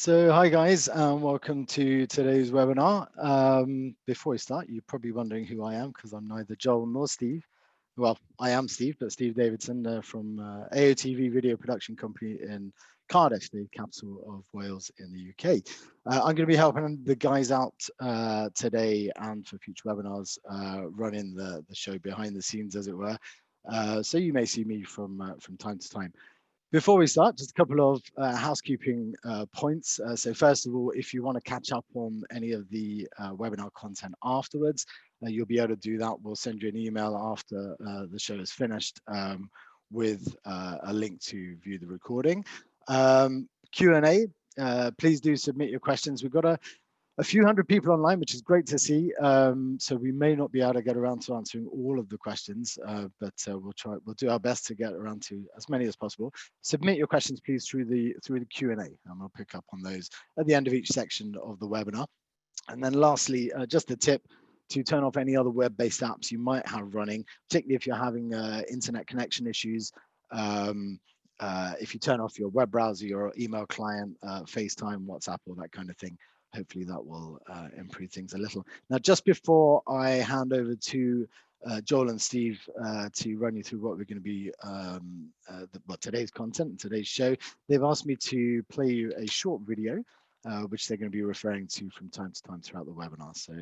So hi guys, and welcome to today's webinar. Before we start, you're probably wondering who I am because I'm neither Joel nor Steve. Well, I am Steve, but Steve Davidson from AOTV Video Production Company in Cardiff, the capital of Wales in the UK. I'm going to be helping the guys out today and for future webinars, running the show behind the scenes, as it were. So you may see me from time to time. Before we start, just a couple of housekeeping points. So first of all, if you want to catch up on any of the webinar content afterwards, you'll be able to do that. We'll send you an email after the show is finished with a link to view the recording. Q&A, please do submit your questions. We've got a few hundred people online, which is great to see. So we may not be able to get around to answering all of the questions, but we'll do our best to get around to as many as possible. Submit your questions, please, through the Q&A, and we'll pick up on those at the end of each section of the webinar. And then lastly, just a tip to turn off any other web-based apps you might have running, particularly if you're having internet connection issues. If you turn off your web browser, your email client, FaceTime, WhatsApp, all that kind of thing, hopefully that will improve things a little. Now, just before I hand over to Joel and Steve to run you through what we're going to be, today's content, today's show, they've asked me to play you a short video, which they're going to be referring to from time to time throughout the webinar. So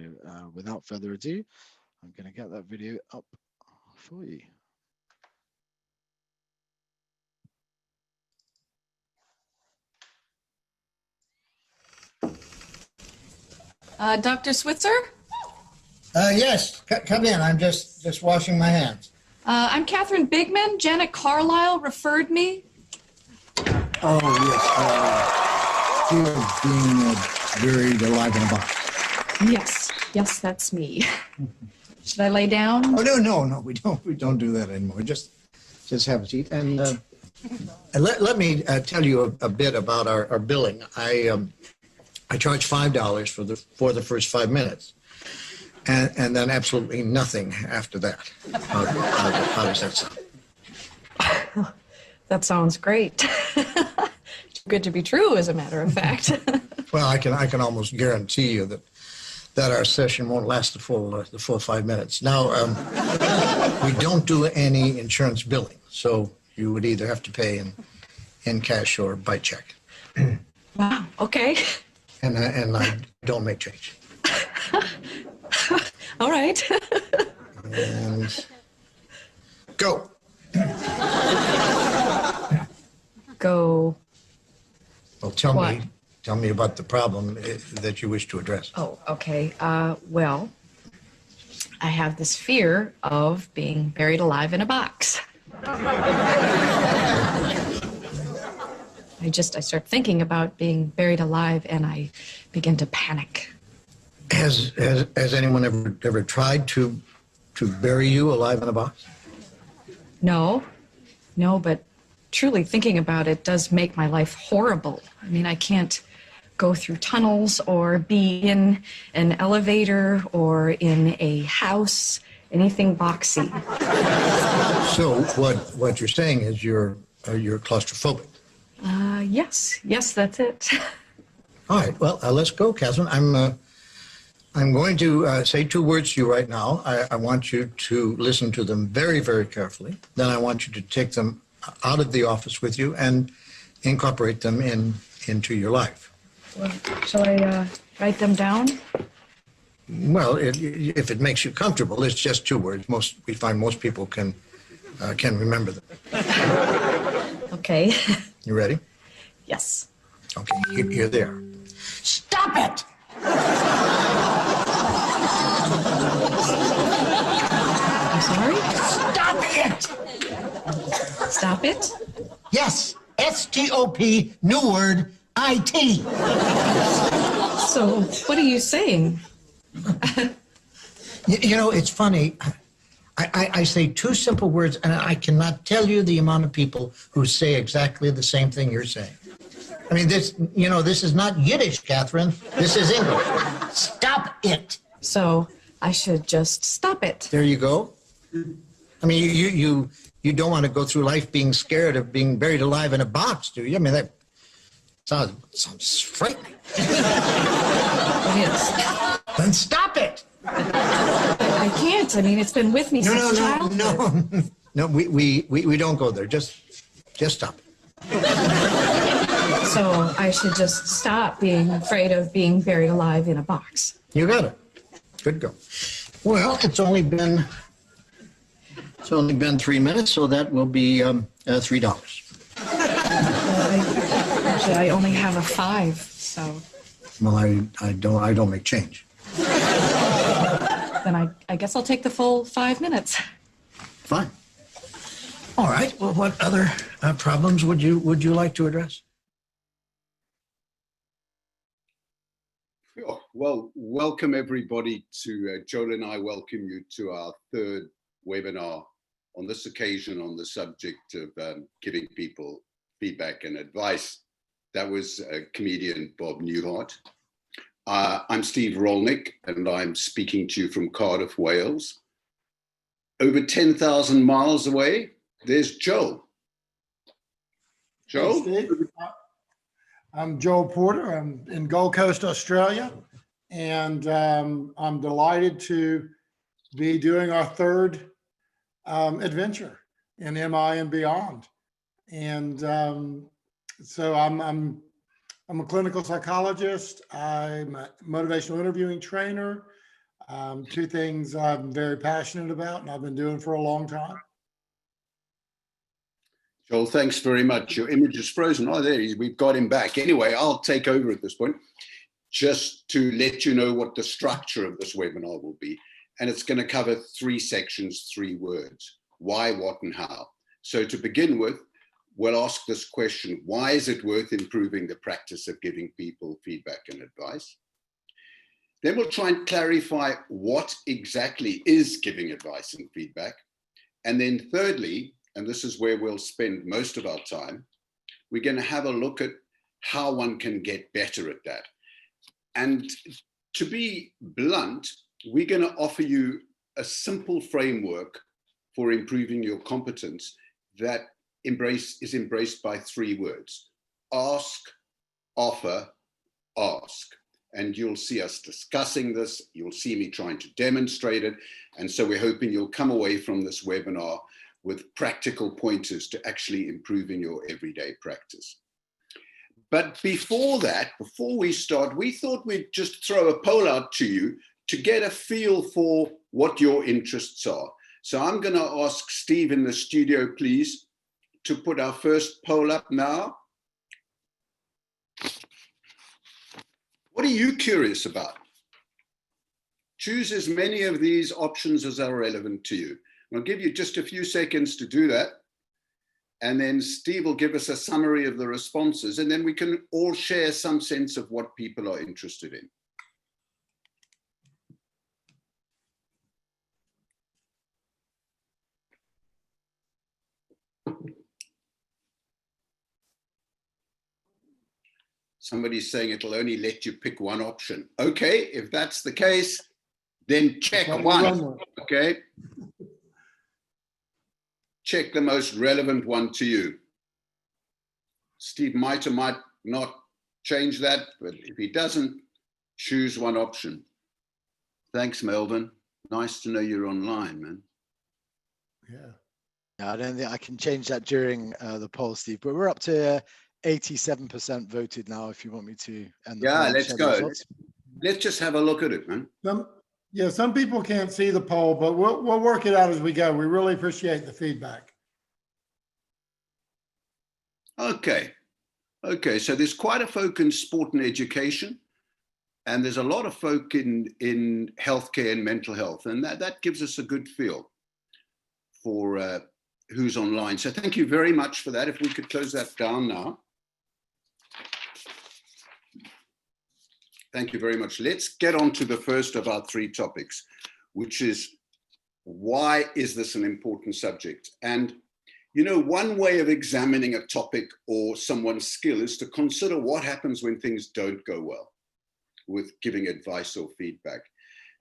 without further ado, I'm going to get that video up for you. Dr. Switzer? Yes, come in. I'm just washing my hands. I'm Catherine Bigman. Janet Carlisle referred me. Oh, yes. You're being buried alive in a box. Yes, that's me. Should I lay down? Oh, no, we don't do that anymore. Just have a seat. And let me tell you a bit about our billing. I charge $5 for the first 5 minutes, and then absolutely nothing after that. How does that sound? That sounds great. Good to be true, as a matter of fact. Well, I can almost guarantee you that our session won't last the full 5 minutes. Now, we don't do any insurance billing, so you would either have to pay in cash or by check. Wow. Okay. And I don't make change. All right. And go. Go. Well, tell What? me about the problem that you wish to address. Oh, okay. Well, I have this fear of being buried alive in a box. I start thinking about being buried alive and I begin to panic. Has anyone ever tried to bury you alive in a box? No, but truly thinking about it does make my life horrible. I mean, I can't go through tunnels or be in an elevator or in a house, anything boxy. So what you're saying is you're claustrophobic. Yes, that's it. All right, well, let's go, Catherine. I'm going to say 2 words to you right now. I want you to listen to them very, very carefully. Then I want you to take them out of the office with you and incorporate them into your life. Well, shall I write them down? Well, if it makes you comfortable, it's just 2 words. We find most people can remember them. Okay. You ready? Yes. Okay, here they are. Stop it! I'm sorry? Stop it! Stop it? Yes, S-T-O-P, new word, I-T. So, what are you saying? You know, it's funny. I say 2 simple words, and I cannot tell you the amount of people who say exactly the same thing you're saying. I mean, this is not Yiddish, Catherine. This is English. Stop it. So, I should just stop it. There you go. I mean, you don't want to go through life being scared of being buried alive in a box, do you? I mean, Sounds frightening. It is. Then stop it. I can't. I mean, it's been with me since childhood. No, we don't go there. Just stop it. So I should just stop being afraid of being buried alive in a box. You got it. Good go. Well, it's only been 3 minutes, so that will be $3. Actually, I only have a 5, so Well, I don't make change. then I guess I'll take the full 5 minutes. Fine. All right. Well, what other problems would you like to address? Oh, well, welcome everybody to, Joel and I welcome you to our third webinar on this occasion on the subject of giving people feedback and advice. That was comedian Bob Newhart. I'm Steve Rolnick, and I'm speaking to you from Cardiff, Wales. Over 10,000 miles away, there's Joel. Joel? Hey, Steve. I'm Joel Porter. I'm in Gold Coast, Australia, and I'm delighted to be doing our third adventure in MI and beyond. And so I'm a clinical psychologist. I'm a motivational interviewing trainer. Two things I'm very passionate about and I've been doing for a long time. Joel, thanks very much. Your image is frozen. Oh, there, we've got him back. Anyway, I'll take over at this point, just to let you know what the structure of this webinar will be. And it's going to cover 3 sections, 3 words: why, what, and how. So to begin with, we'll ask this question: why is it worth improving the practice of giving people feedback and advice? Then we'll try and clarify what exactly is giving advice and feedback. And then thirdly, and this is where we'll spend most of our time, we're going to have a look at how one can get better at that. And to be blunt, we're going to offer you a simple framework for improving your competence that is embraced by 3 words: ask, offer, ask. And you'll see us discussing this. You'll see me trying to demonstrate it. And so we're hoping you'll come away from this webinar with practical pointers to actually improving your everyday practice. But before that, before we start, we thought we'd just throw a poll out to you to get a feel for what your interests are. So I'm going to ask Steve in the studio, please, to put our first poll up now. What are you curious about? Choose as many of these options as are relevant to you. I'll give you just a few seconds to do that. And then Steve will give us a summary of the responses, and then we can all share some sense of what people are interested in. Somebody's saying it'll only let you pick one option. Okay, if that's the case, then check one. Okay. Check the most relevant one to you. Steve might or might not change that, but if he doesn't, choose one option. Thanks, Melvin. Nice to know you're online, man. Yeah, I don't think I can change that during the poll, Steve, but we're up to 87% voted now, if you want me to end the poll. Yeah, let's go. Let's just have a look at it, man. Some people can't see the poll, but we'll work it out as we go. We really appreciate the feedback. Okay, so there's quite a folk in sport and education, and there's a lot of folk in healthcare and mental health, and that gives us a good feel for who's online. So thank you very much for that. If we could close that down now. Thank you very much. Let's get on to the first of our 3 topics, which is, why is this an important subject? And, you know, one way of examining a topic or someone's skill is to consider what happens when things don't go well with giving advice or feedback.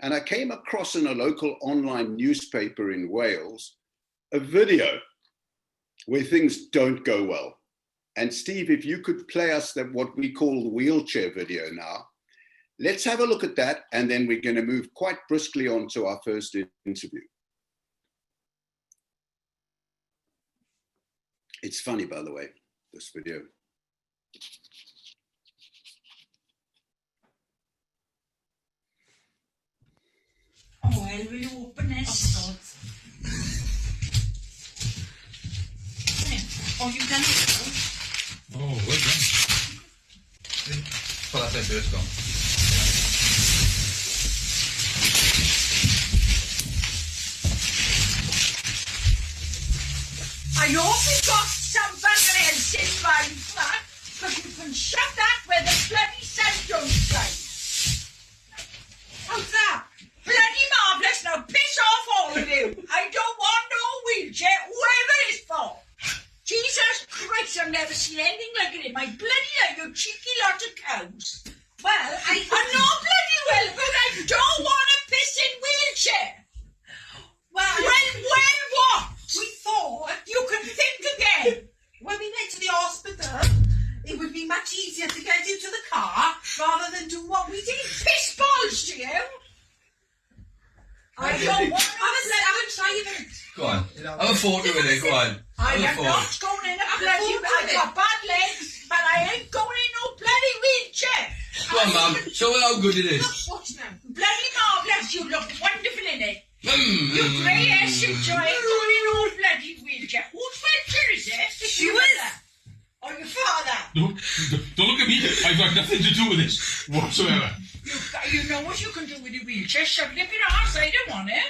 And I came across in a local online newspaper in Wales a video where things don't go well. And Steve, if you could play us that what we call the wheelchair video now, let's have a look at that, and then we're going to move quite briskly on to our first interview. It's funny, by the way, this video. Oh, well, will you open this? Oh, oh, you've done it. Oh, well done. Pull that first on. I hope you got something else in mind, Frank, because you can shove that where the bloody sun don't shine. How's that? Bloody marvellous. Now piss off, all of you. I don't want no wheelchair, whoever it's for. Jesus Christ, I've never seen anything like it in my bloody life, you cheeky lot of cows. Well, I know bloody well, but I don't want a pissing wheelchair. Well, what? We thought you can think again. When we went to the hospital, it would be much easier to get into the car rather than do what we did. Piss balls to you. I don't want I would try even. Go on. Have a photo with it, go on. I Have a am photo. not going in a I'm bloody. going I with got bad legs, but I ain't going in no bloody wheelchair. Go on, ma'am. Show her how good it is. Watch now. Bloody marvellous, you look wonderful in it. You Mm. grey hair suit, I ain't going in no bloody wheelchair. Whose wheelchair is it? She Your was. mother? Or your father? Don't look at me. I've got nothing to do with this whatsoever. You know what you can do with your wheelchair? Shove it up your arse. I don't want it.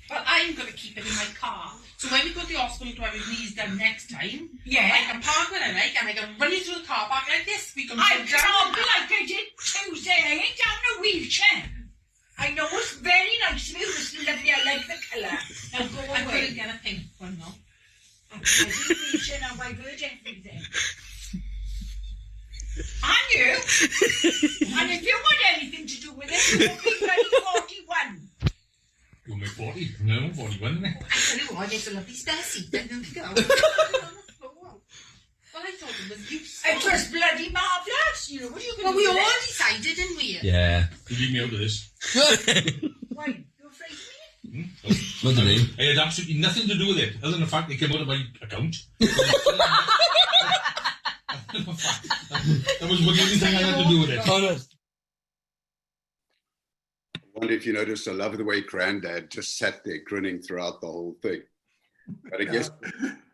But I'm going to keep it in my car. So when we go to the hospital to have his knees done next time, Yeah. I can park where I like and I can run it through the car park like this. We can I sit can't down. be like I did Tuesday. I ain't down a wheelchair. I know it's very nice of you. It's lovely. I like the colour. Now go I away. couldn't get a pink one now. I did a wheelchair now. I've heard everything. And you. And if you want anything to do with it, you will be bloody 41. You'll make 40. No, 41. I tell you what, it's a lovely spare seat. Then there we go. Well, I thought it was useful. It was bloody marvellous. You know what you can Well, do we with all it. decided, didn't we? Yeah. You leave me out of this. Why? You're afraid of me? What do you mean? I had absolutely nothing to do with it, other than the fact it came out of my account. That was the only thing I had to do with it. I wonder if you noticed, I love the way Grandad just sat there grinning throughout the whole thing. But I guess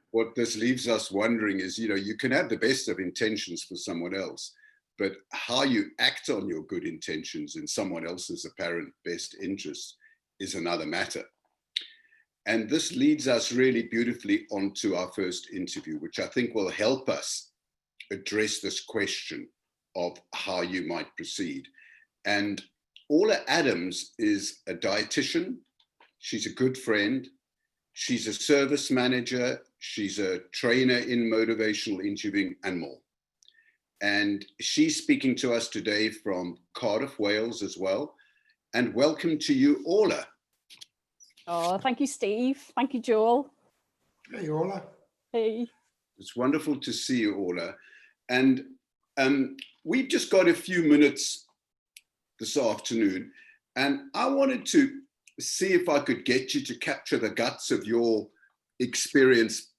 what this leaves us wondering is, you know, you can have the best of intentions for someone else, but how you act on your good intentions in someone else's apparent best interest is another matter. And this leads us really beautifully onto our first interview, which I think will help us address this question of how you might proceed. And Orla Adams is a dietitian. She's a good friend. She's a service manager. She's a trainer in motivational interviewing and more. And she's speaking to us today from Cardiff, Wales as well. And welcome to you, Orla. Oh, thank you, Steve. Thank you, Joel. Hey, Orla. Hey. It's wonderful to see you, Orla. And we've just got a few minutes this afternoon, and I wanted to see if I could get you to capture the guts of your experience,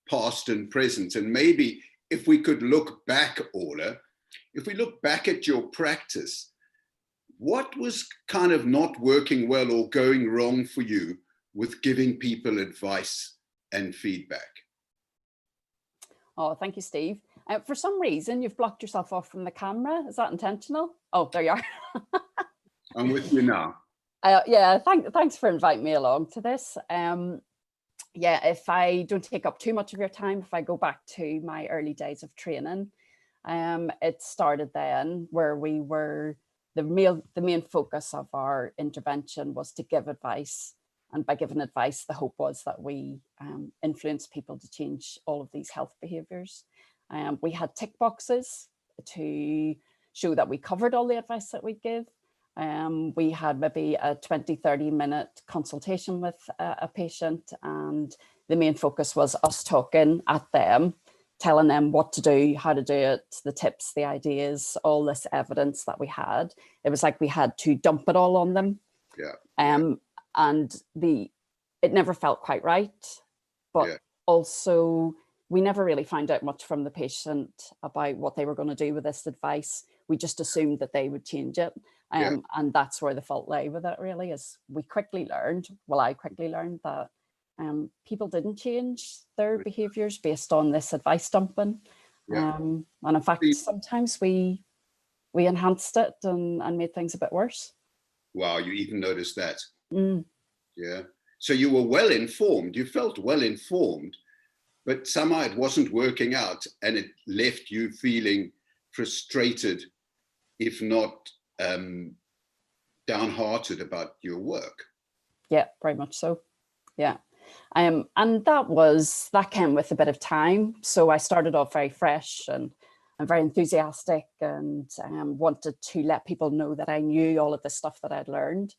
past and present. And maybe if we could look back, Orla, if we look back at your practice, what was kind of not working well or going wrong for you with giving people advice and feedback? Oh, thank you, Steve. For some reason, you've blocked yourself off from the camera. Is that intentional? Oh, there you are. I'm with you now. Yeah, thanks for inviting me along to this. Yeah, if I don't take up too much of your time, if I go back to my early days of training, it started then where we were, the main focus of our intervention was to give advice. And by giving advice, the hope was that we influence people to change all of these health behaviours. We had tick boxes to show that we covered all the advice that we give. We had maybe a 20-30 minute consultation with a patient, and the main focus was us talking at them telling them what to do, how to do it, the tips, the ideas, all this evidence that we had. It was like we had to dump it all on them. Yeah. And it never felt quite right, but also we never really found out much from the patient about what they were going to do with this advice. We just assumed that they would change it. And that's where the fault lay with it, really, is I quickly learned that people didn't change their behaviours based on this advice dumping. And in fact, sometimes we enhanced it and made things a bit worse. Wow, you even noticed that. Mm. Yeah. So you were well informed, you felt well informed, but somehow it wasn't working out and it left you feeling frustrated, if not downhearted about your work. Yeah, very much so. Yeah. And that came with a bit of time. So I started off very fresh and very enthusiastic and wanted to let people know that I knew all of the stuff that I'd learned.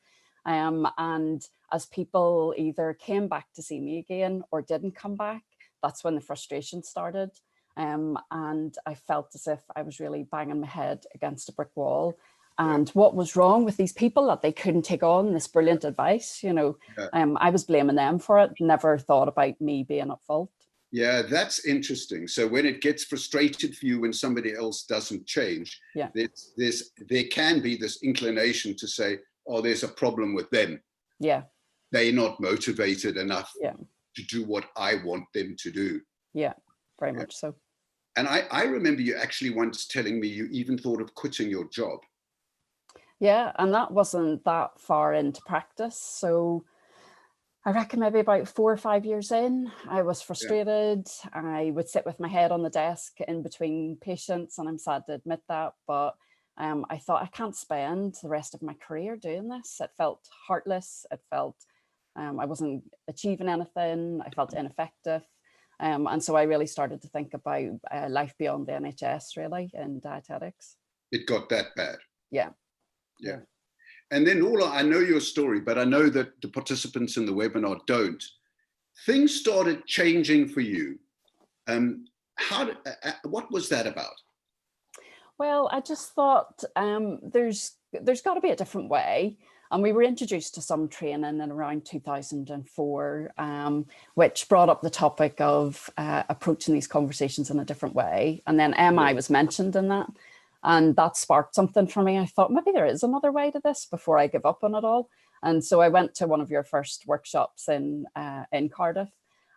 And as people either came back to see me again or didn't come back, that's when the frustration started. And I felt as if I was really banging my head against a brick wall. And what was wrong with these people that they couldn't take on this brilliant advice? I was blaming them for it, never thought about me being at fault. Yeah, that's interesting. So when it gets frustrated for you when somebody else doesn't change, there can be this inclination to say, oh, there's a problem with them. Yeah. They're not motivated enough to do what I want them to do. Yeah, very much so. And I remember you actually once telling me you even thought of quitting your job. Yeah, and that wasn't that far into practice. So I reckon maybe about 4 or 5 years in, I was frustrated. I would sit with my head on the desk in between patients, and I'm sad to admit that, but I thought I can't spend the rest of my career doing this. It felt heartless. It felt I wasn't achieving anything. I felt ineffective. And so I really started to think about life beyond the NHS, really, in dietetics. It got that bad? Yeah. Yeah. And then I know your story, but I know that the participants in the webinar don't. Things started changing for you. What was that about? Well, I just thought there's got to be a different way. And we were introduced to some training in around 2004, which brought up the topic of approaching these conversations in a different way. And then MI was mentioned in that. And that sparked something for me. I thought maybe there is another way to this before I give up on it all. And so I went to one of your first workshops in Cardiff.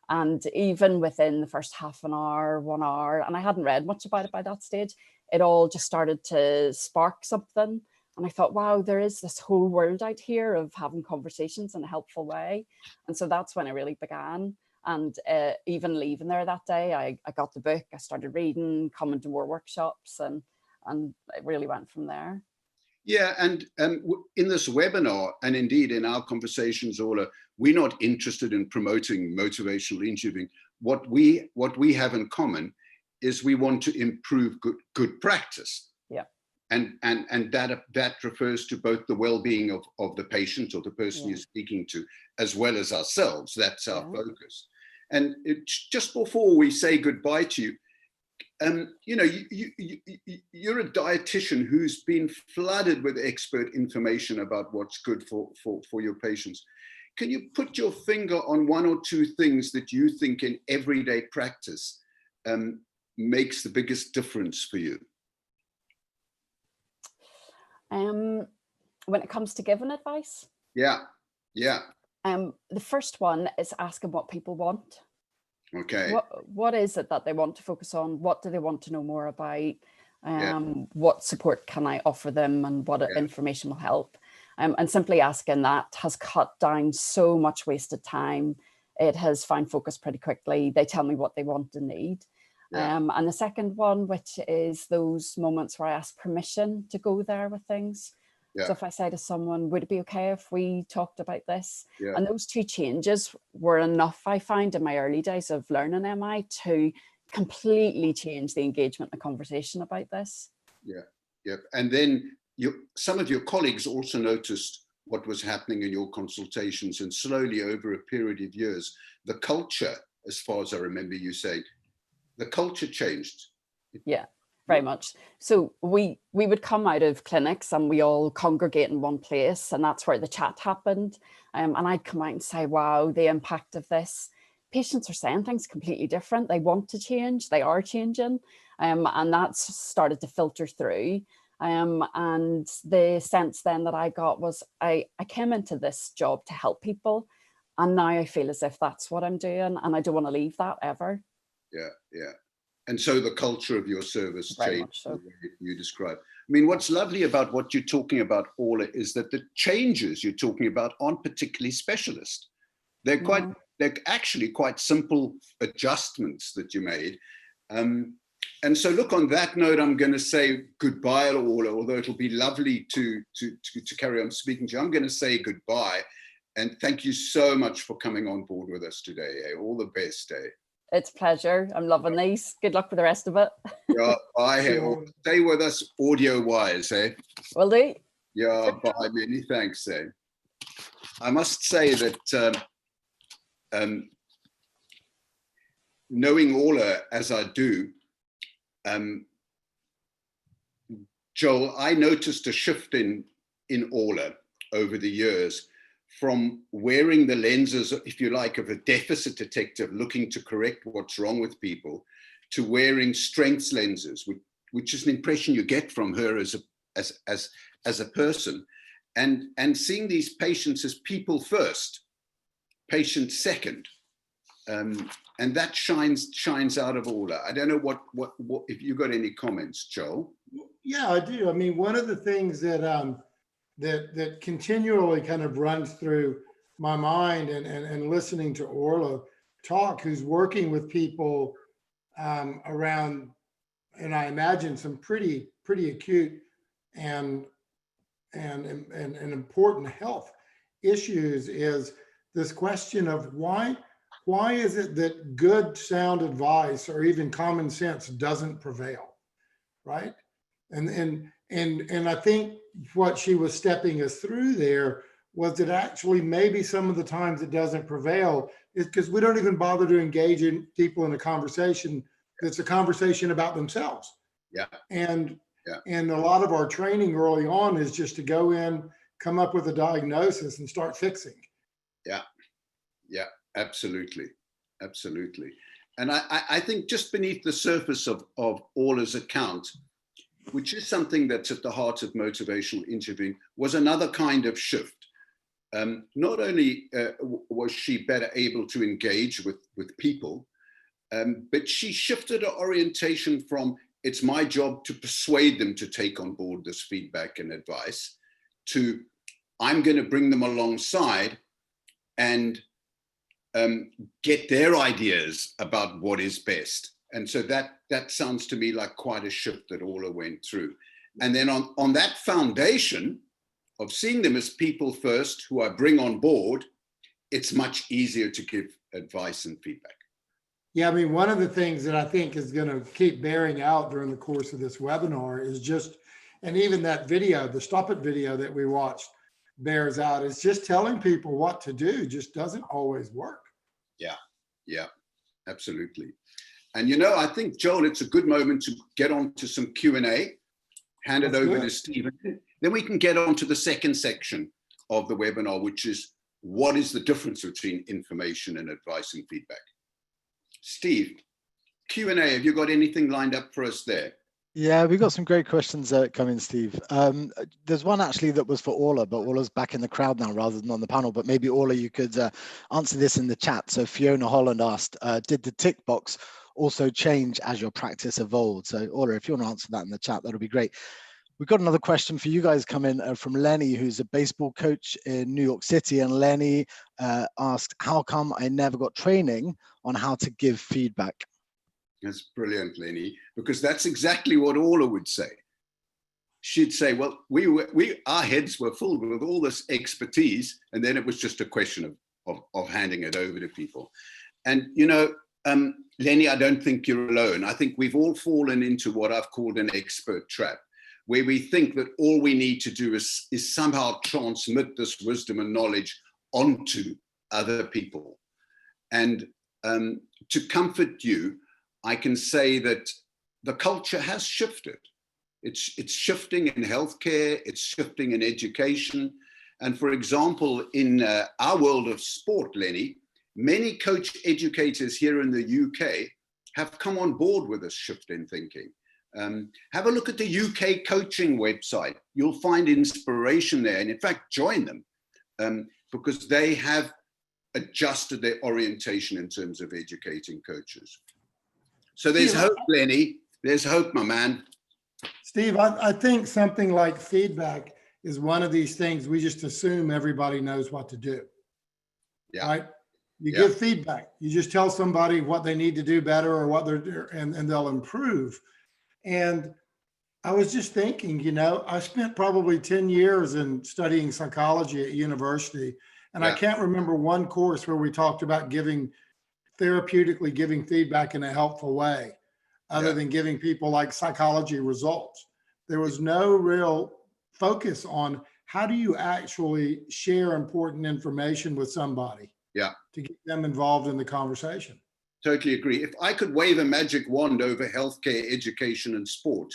And even within the first half an hour, 1 hour, and I hadn't read much about it by that stage, it all just started to spark something. And I thought, wow, there is this whole world out here of having conversations in a helpful way. And so that's when I really began. And even leaving there that day, I got the book, I started reading, coming to more workshops, and it really went from there. Yeah, and in this webinar, and indeed in our conversations, Orla, we're not interested in promoting motivational interviewing. What we have in common is we want to improve good practice. Yeah. And that refers to both the well-being of the patient or the person you're speaking to, as well as ourselves. That's our focus. And just before we say goodbye to you, you're a dietitian who's been flooded with expert information about what's good for your patients. Can you put your finger on 1 or 2 things that you think in everyday practice makes the biggest difference for you? When it comes to giving advice? Yeah. The first one is asking what people want. Okay. What is it that they want to focus on? What do they want to know more about? What support can I offer them, and what information will help? And simply asking that has cut down so much wasted time. It has found focus pretty quickly. They tell me what they want and need. And the second one, which is those moments where I ask permission to go there with things. So if I say to someone, would it be okay if we talked about this? And those 2 changes were enough, I find, in my early days of learning MI to completely change the engagement and the conversation about this. Yeah. And then some of your colleagues also noticed what was happening in your consultations, and slowly over a period of years, the culture, as far as I remember you saying, the culture changed. Yeah, very much. So we would come out of clinics and we all congregate in one place, and that's where the chat happened. And I'd come out and say, wow, the impact of this. Patients are saying things completely different. They want to change, they are changing. And that's started to filter through. And the sense then that I got was I came into this job to help people. And now I feel as if that's what I'm doing, and I don't want to leave that ever. Yeah, yeah. And so the culture of your service Very changed, much so. the way you describe. I mean, what's lovely about what you're talking about, Orla, is that the changes you're talking about aren't particularly specialist. They're quite, they're actually quite simple adjustments that you made. And so look, on that note, I'm going to say goodbye, Orla, although it'll be lovely to carry on speaking to you. I'm going to say goodbye. And thank you so much for coming on board with us today. All the best. It's a pleasure. I'm loving these. Good luck with the rest of it. Yeah, bye. Stay with us audio-wise. Will do. Yeah, bye. Many thanks. I must say that knowing Orla as I do, Joel, I noticed a shift in Orla over the years, from wearing the lenses, if you like, of a deficit detective looking to correct what's wrong with people, to wearing strengths lenses, which is an impression you get from her as a person, and seeing these patients as people first, patients second, and that shines out of Orla. I don't know what if you got any comments, Joel. Yeah, I do. I mean, one of the things that that continually kind of runs through my mind and listening to Orla talk, who's working with people around, and I imagine some pretty acute and important health issues, is this question of why is it that good sound advice or even common sense doesn't prevail, right? And I think what she was stepping us through there was that actually maybe some of the times it doesn't prevail is because we don't even bother to engage in people in a conversation that's a conversation about themselves. Yeah. And a lot of our training early on is just to go in, come up with a diagnosis and start fixing. Yeah. Yeah, absolutely. Absolutely. And I think just beneath the surface of Orla's account, which is something that's at the heart of motivational interviewing, was another kind of shift. Not only was she better able to engage with people, but she shifted her orientation from it's my job to persuade them to take on board this feedback and advice to I'm going to bring them alongside and get their ideas about what is best. And so that sounds to me like quite a shift that Orla went through. And then on that foundation of seeing them as people first, who I bring on board, it's much easier to give advice and feedback. Yeah, I mean, one of the things that I think is going to keep bearing out during the course of this webinar is just, and even that video, the Stop It video that we watched bears out, is just telling people what to do just doesn't always work. Yeah, absolutely. And, you know, I think, Joel, it's a good moment to get on to some Q&A, hand it over to Stephen. Then we can get on to the second section of the webinar, which is what is the difference between information and advice and feedback? Steve, Q&A, have you got anything lined up for us there? Yeah, we got some great questions coming, Steve. There's one actually that was for Orla, but Orla's back in the crowd now rather than on the panel. But maybe Orla, you could answer this in the chat. So Fiona Holland asked, did the tick box also change as your practice evolved? So Orla, if you want to answer that in the chat, that'll be great. We've got another question for you guys coming from Lenny, who's a baseball coach in New York City. And Lenny asked, how come I never got training on how to give feedback? That's brilliant, Lenny, because that's exactly what Orla would say. She'd say, well, our heads were full with all this expertise, and then it was just a question of handing it over to people. And, you know, Lenny, I don't think you're alone. I think we've all fallen into what I've called an expert trap, where we think that all we need to do is somehow transmit this wisdom and knowledge onto other people. And to comfort you, I can say that the culture has shifted. It's shifting in healthcare, it's shifting in education. And for example, in our world of sport, Lenny, many coach educators here in the UK have come on board with this shift in thinking. Have a look at the UK coaching website. You'll find inspiration there. And in fact, join them because they have adjusted their orientation in terms of educating coaches. So there's hope, Lenny. There's hope, my man. Steve, I think something like feedback is one of these things we just assume everybody knows what to do. Yeah. Right? You give feedback. You just tell somebody what they need to do better or what they're doing, and they'll improve. And I was just thinking, you know, I spent probably 10 years in studying psychology at university, and I can't remember one course where we talked about therapeutically giving feedback in a helpful way, other than giving people like psychology results. There was no real focus on how do you actually share important information with somebody to get them involved in the conversation. Totally agree. If I could wave a magic wand over healthcare, education, and sport,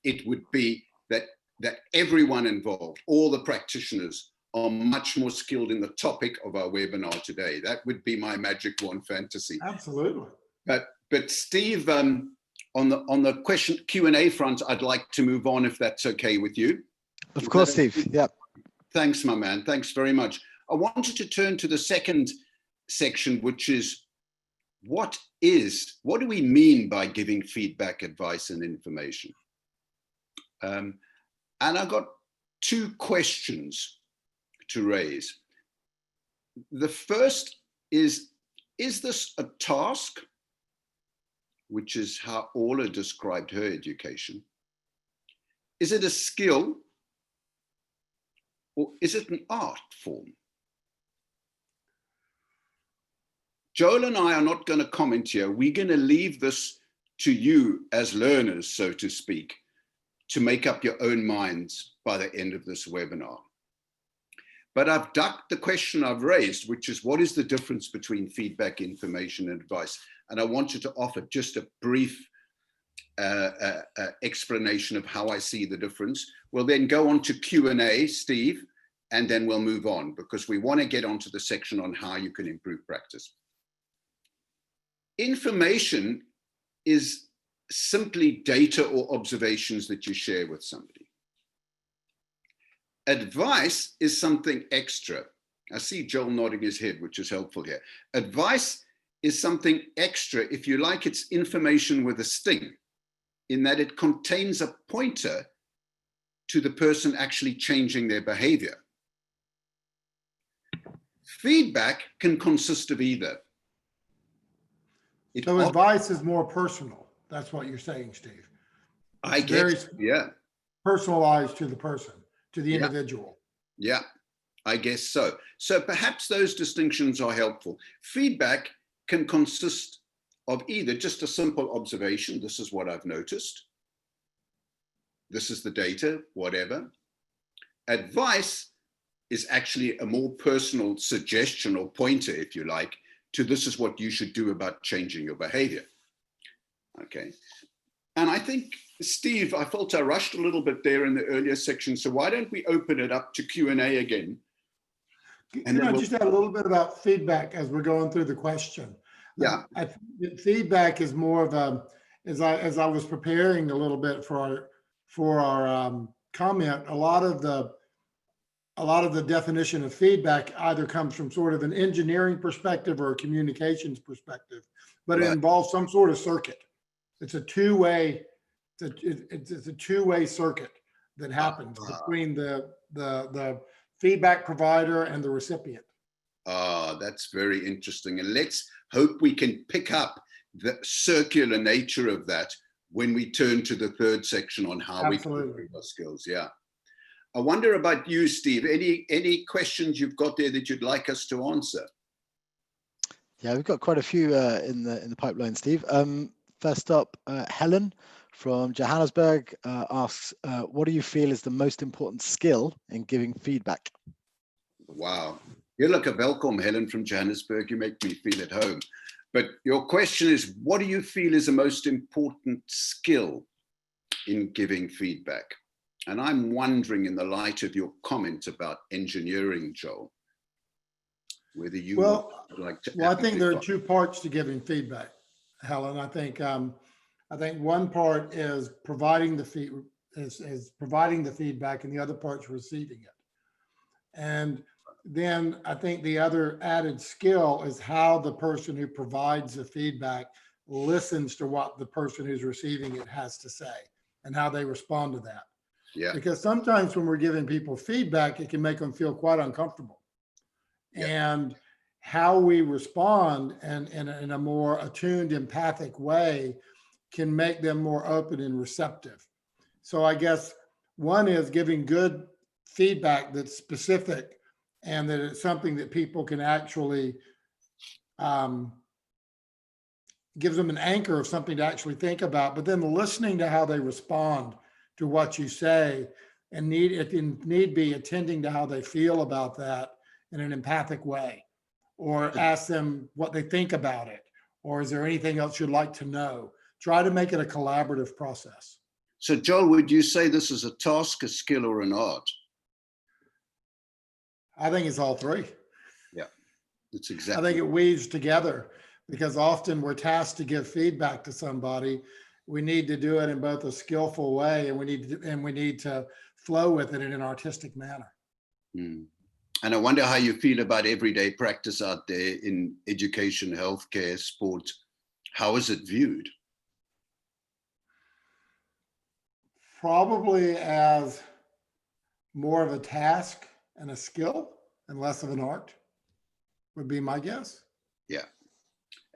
it would be that everyone involved, all the practitioners, are much more skilled in the topic of our webinar today. That would be my magic wand fantasy. Absolutely. But Steve, on the question Q&A front, I'd like to move on if that's okay with you. Of course, Steve. Yeah. Thanks, my man. Thanks very much. I wanted to turn to the second section, which is what do we mean by giving feedback, advice, and information? And I've got two questions to raise. The first is this a task, which is how Orla described her education? Is it a skill, or is it an art form? Joel and I are not going to comment here. We're going to leave this to you as learners, so to speak, to make up your own minds by the end of this webinar. But I've ducked the question I've raised, which is what is the difference between feedback, information, and advice? And I wanted to offer just a brief explanation of how I see the difference. We'll then go on to Q&A, Steve, and then we'll move on because we want to get onto the section on how you can improve practice. Information is simply data or observations that you share with somebody. Advice is something extra. I see Joel nodding his head, which is helpful here. Advice is something extra, if you like. It's information with a sting, in that it contains a pointer to the person actually changing their behavior. Feedback can consist of either. So advice is more personal. That's what you're saying, Steve. I guess, yeah. Personalized to the person, to the individual. Yeah, I guess so. So perhaps those distinctions are helpful. Feedback can consist of either just a simple observation, this is what I've noticed, this is the data, whatever. Advice is actually a more personal suggestion or pointer, if you like, to this is what you should do about changing your behavior. Okay. And I think, Steve, I felt I rushed a little bit there in the earlier section. So why don't we open it up to Q&A again? And I just add a little bit about feedback as we're going through the question. Yeah. I think feedback is more of a, as I was preparing a little bit for our comment, a lot of the definition of feedback either comes from sort of an engineering perspective or a communications perspective, but it involves some sort of circuit. It's a two-way, it's a two-way circuit that happens between the feedback provider and the recipient. That's very interesting. And let's hope we can pick up the circular nature of that when we turn to the third section on how we can improve our skills. Yeah. I wonder about you, Steve. Any questions you've got there that you'd like us to answer? Yeah, we've got quite a few in the pipeline, Steve. First up, Helen from Johannesburg asks, what do you feel is the most important skill in giving feedback? Wow. You're like a welcome, Helen from Johannesburg. You make me feel at home. But your question is, what do you feel is the most important skill in giving feedback? And I'm wondering, in the light of your comment about engineering, Joel, whether you would like to. Well, I think there are two parts to giving feedback, Helen. I think one part is providing the feedback, and the other part's receiving it. And then I think the other added skill is how the person who provides the feedback listens to what the person who's receiving it has to say and how they respond to that. Yeah. Because sometimes when we're giving people feedback, it can make them feel quite uncomfortable. Yeah. And how we respond and in a more attuned, empathic way can make them more open and receptive. So I guess one is giving good feedback that's specific and that it's something that people can actually gives them an anchor of something to actually think about, but then listening to how they respond to what you say and need be attending to how they feel about that in an empathic way, or ask them what they think about it, or is there anything else you'd like to know? Try to make it a collaborative process. So Joel, would you say this is a task, a skill, or an art? I think it's all three. Yeah, it's I exactly. think it weaves together because often we're tasked to give feedback to somebody. We need to do it in both a skillful way and we need to flow with it in an artistic manner. Mm. And I wonder how you feel about everyday practice out there in education, healthcare, sport. How is it viewed? Probably as more of a task and a skill and less of an art would be my guess. Yeah.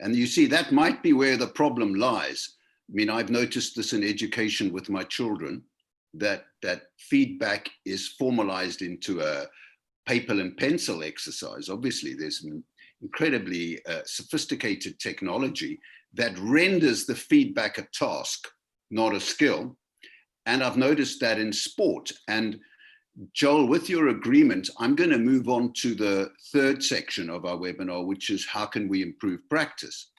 And you see, that might be where the problem lies. I mean, I've noticed this in education with my children, that feedback is formalized into a paper and pencil exercise. Obviously, there's an incredibly sophisticated technology that renders the feedback a task, not a skill. And I've noticed that in sport. And Joel, with your agreement, I'm going to move on to the third section of our webinar, which is how can we improve practice?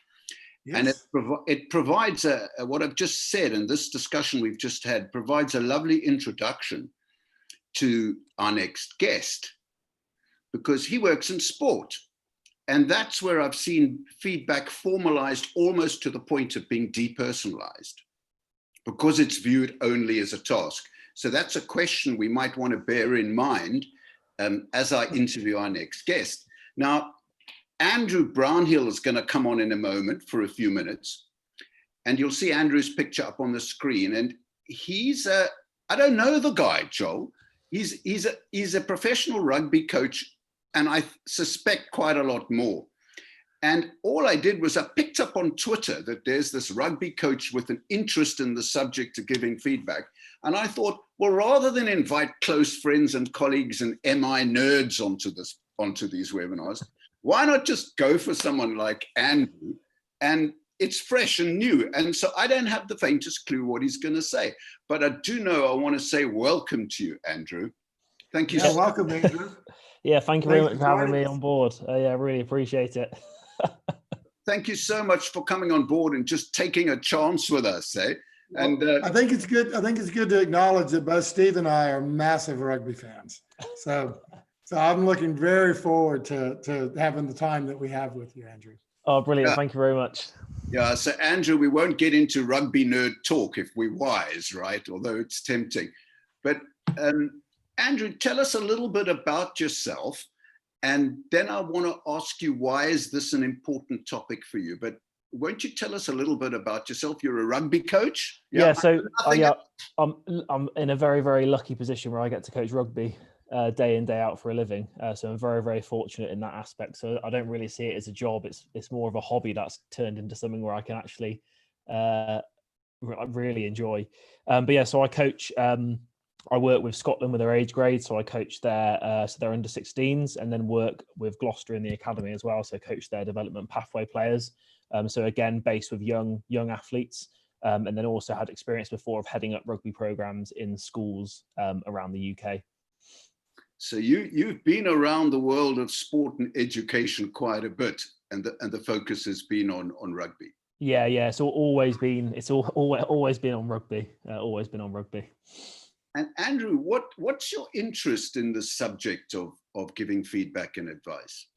Yes. And it provides what I've just said, and this discussion we've just had provides a lovely introduction to our next guest, because he works in sport. And that's where I've seen feedback formalized almost to the point of being depersonalized, because it's viewed only as a task. So that's a question we might want to bear in mind as I interview our next guest. Now, Andrew Brownhill is going to come on in a moment for a few minutes, and you'll see Andrew's picture up on the screen. And he's I don't know the guy, Joel. He's a professional rugby coach, and I suspect quite a lot more. And all I did was I picked up on Twitter that there's this rugby coach with an interest in the subject of giving feedback. And I thought, well, rather than invite close friends and colleagues and MI nerds onto these webinars, why not just go for someone like Andrew? And it's fresh and new. And so I don't have the faintest clue what he's going to say. But I do know I want to say welcome to you, Andrew. Thank you. Yeah, welcome, Andrew. Yeah, thank you very much for having me on board. Yeah, I really appreciate it. Thank you so much for coming on board and just taking a chance with us, eh? And I think it's good. I think it's good to acknowledge that both Steve and I are massive rugby fans. So I'm looking very forward to having the time that we have with you, Andrew. Oh, brilliant! Yeah. Thank you very much. Yeah. So Andrew, we won't get into rugby nerd talk if we're wise, right? Although it's tempting. But Andrew, tell us a little bit about yourself. And then I want to ask you, why is this an important topic for you? But won't you tell us a little bit about yourself? You're a rugby coach? Yeah, so I'm in a very, very lucky position where I get to coach rugby day in, day out for a living. So I'm very, very fortunate in that aspect. So I don't really see it as a job. It's more of a hobby that's turned into something where I can actually really enjoy. But yeah, so I coach. I work with Scotland with their age grade, so I coach their under 16s, and then work with Gloucester in the academy as well, so coach their development pathway players. So again, based with young athletes, and then also had experience before of heading up rugby programs in schools around the UK. So you've been around the world of sport and education quite a bit, and the focus has been on rugby. Yeah, yeah. It's always been always been on rugby. Always been on rugby. And Andrew, what's your interest in the subject of giving feedback and advice?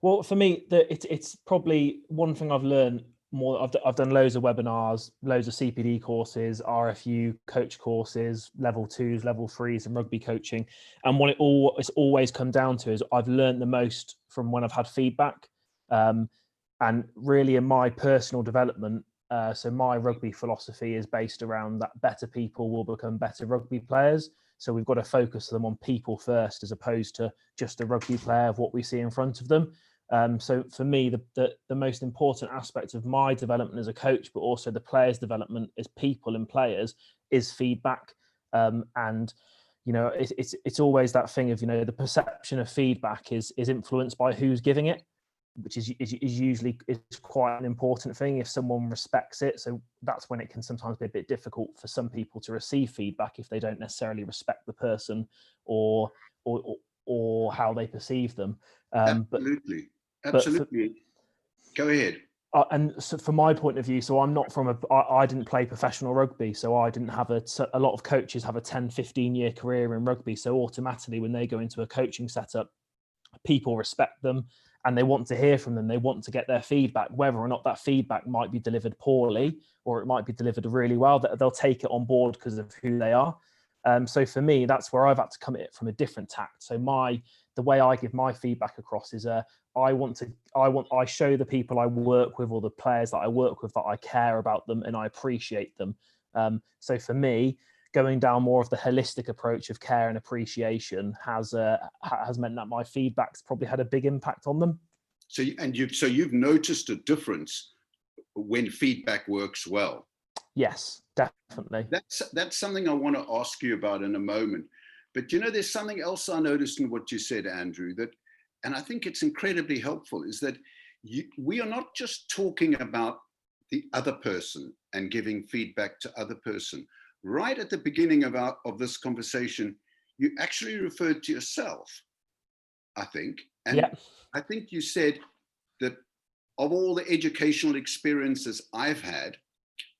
Well, for me, it's probably one thing I've learned more. I've done loads of webinars, loads of CPD courses, RFU coach courses, level 2s, level 3s, and rugby coaching. And what it's always come down to is I've learned the most from when I've had feedback. And really, in my personal development, so my rugby philosophy is based around that better people will become better rugby players. So we've got to focus them on people first, as opposed to just a rugby player of what we see in front of them. So for me, the most important aspect of my development as a coach, but also the players' development as people and players, is feedback. And you know, it's always that thing of, you know, the perception of feedback is influenced by who's giving it, which is usually quite an important thing if someone respects it. So that's when it can sometimes be a bit difficult for some people to receive feedback if they don't necessarily respect the person or how they perceive them. Absolutely. Go ahead. And so from my point of view, so I'm not from I didn't play professional rugby, so I didn't have a lot of coaches have a 10, 15-year career in rugby. So automatically when they go into a coaching setup, people respect them and they want to hear from them. They want to get their feedback, whether or not that feedback might be delivered poorly or it might be delivered really well, that they'll take it on board because of who they are. So for me, that's where I've had to come at it from a different tact. So the way I give my feedback across is I show the people I work with or the players that I work with that I care about them and I appreciate them. So for me, going down more of the holistic approach of care and appreciation has meant that my feedback's probably had a big impact on them. So you've noticed a difference when feedback works well. Yes, definitely. That's something I want to ask you about in a moment. But you know, there's something else I noticed in what you said, Andrew, and I think it's incredibly helpful, is that we are not just talking about the other person and giving feedback to other person. Right at the beginning of this conversation, you actually referred to yourself, I think. And yeah. I think you said that of all the educational experiences I've had,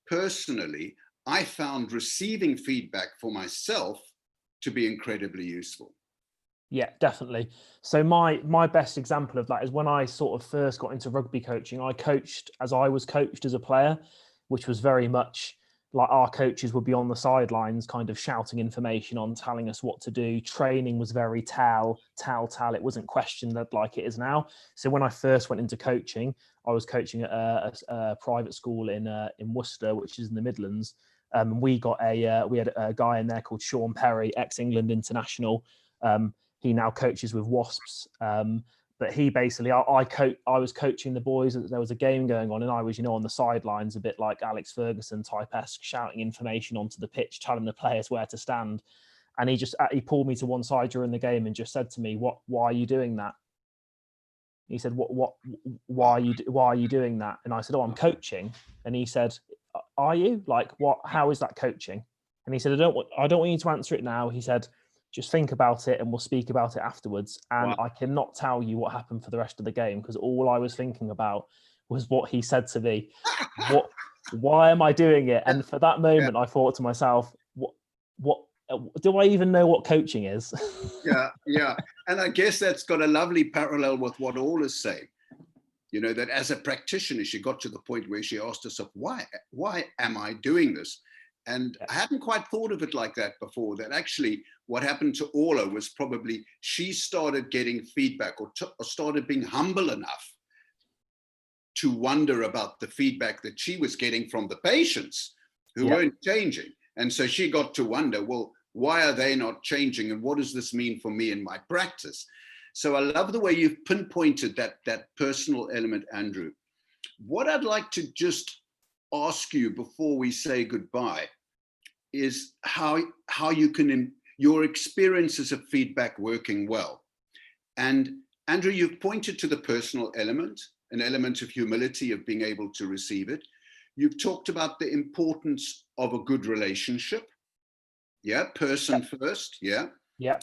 personally, I found receiving feedback for myself to be incredibly useful. Yeah, definitely. So my best example of that is when I sort of first got into rugby coaching, I coached as I was coached as a player, which was very much like our coaches would be on the sidelines kind of shouting information on, telling us what to do. Training was very tell. It wasn't questioned like it is now. So when I first went into coaching, I was coaching at a private school in Worcester, which is in the Midlands. We had a guy in there called Sean Perry, ex-England international. He now coaches with Wasps. But he basically, I was coaching the boys. There was a game going on, and I was, on the sidelines, a bit like Alex Ferguson type-esque, shouting information onto the pitch, telling the players where to stand. And he pulled me to one side during the game and just said to me, "Why are you doing that?" He said, why are you doing that?" And I said, "Oh, I'm coaching." And he said, "Are you? Like, what? How is that coaching?" And he said, I don't want you to answer it now." He said, "Just think about it and we'll speak about it afterwards." And wow. I cannot tell you what happened for the rest of the game, because all I was thinking about was what he said to me. Why am I doing it? And for that moment, I thought to myself, what do I even know what coaching is? Yeah. And I guess that's got a lovely parallel with what Orla's saying. That as a practitioner, she got to the point where she asked herself, why am I doing this? And I hadn't quite thought of it like that before, that actually what happened to Orla was probably she started getting feedback or started being humble enough to wonder about the feedback that she was getting from the patients who weren't changing. And so she got to wonder, well, why are they not changing? And what does this mean for me in my practice? So I love the way you've pinpointed that personal element, Andrew. What I'd like to just ask you before we say goodbye is how you can, your experiences of feedback working well. And Andrew, you've pointed to the personal element, an element of humility, of being able to receive it. You've talked about the importance of a good relationship. Yeah, person first. Yeah. Yeah.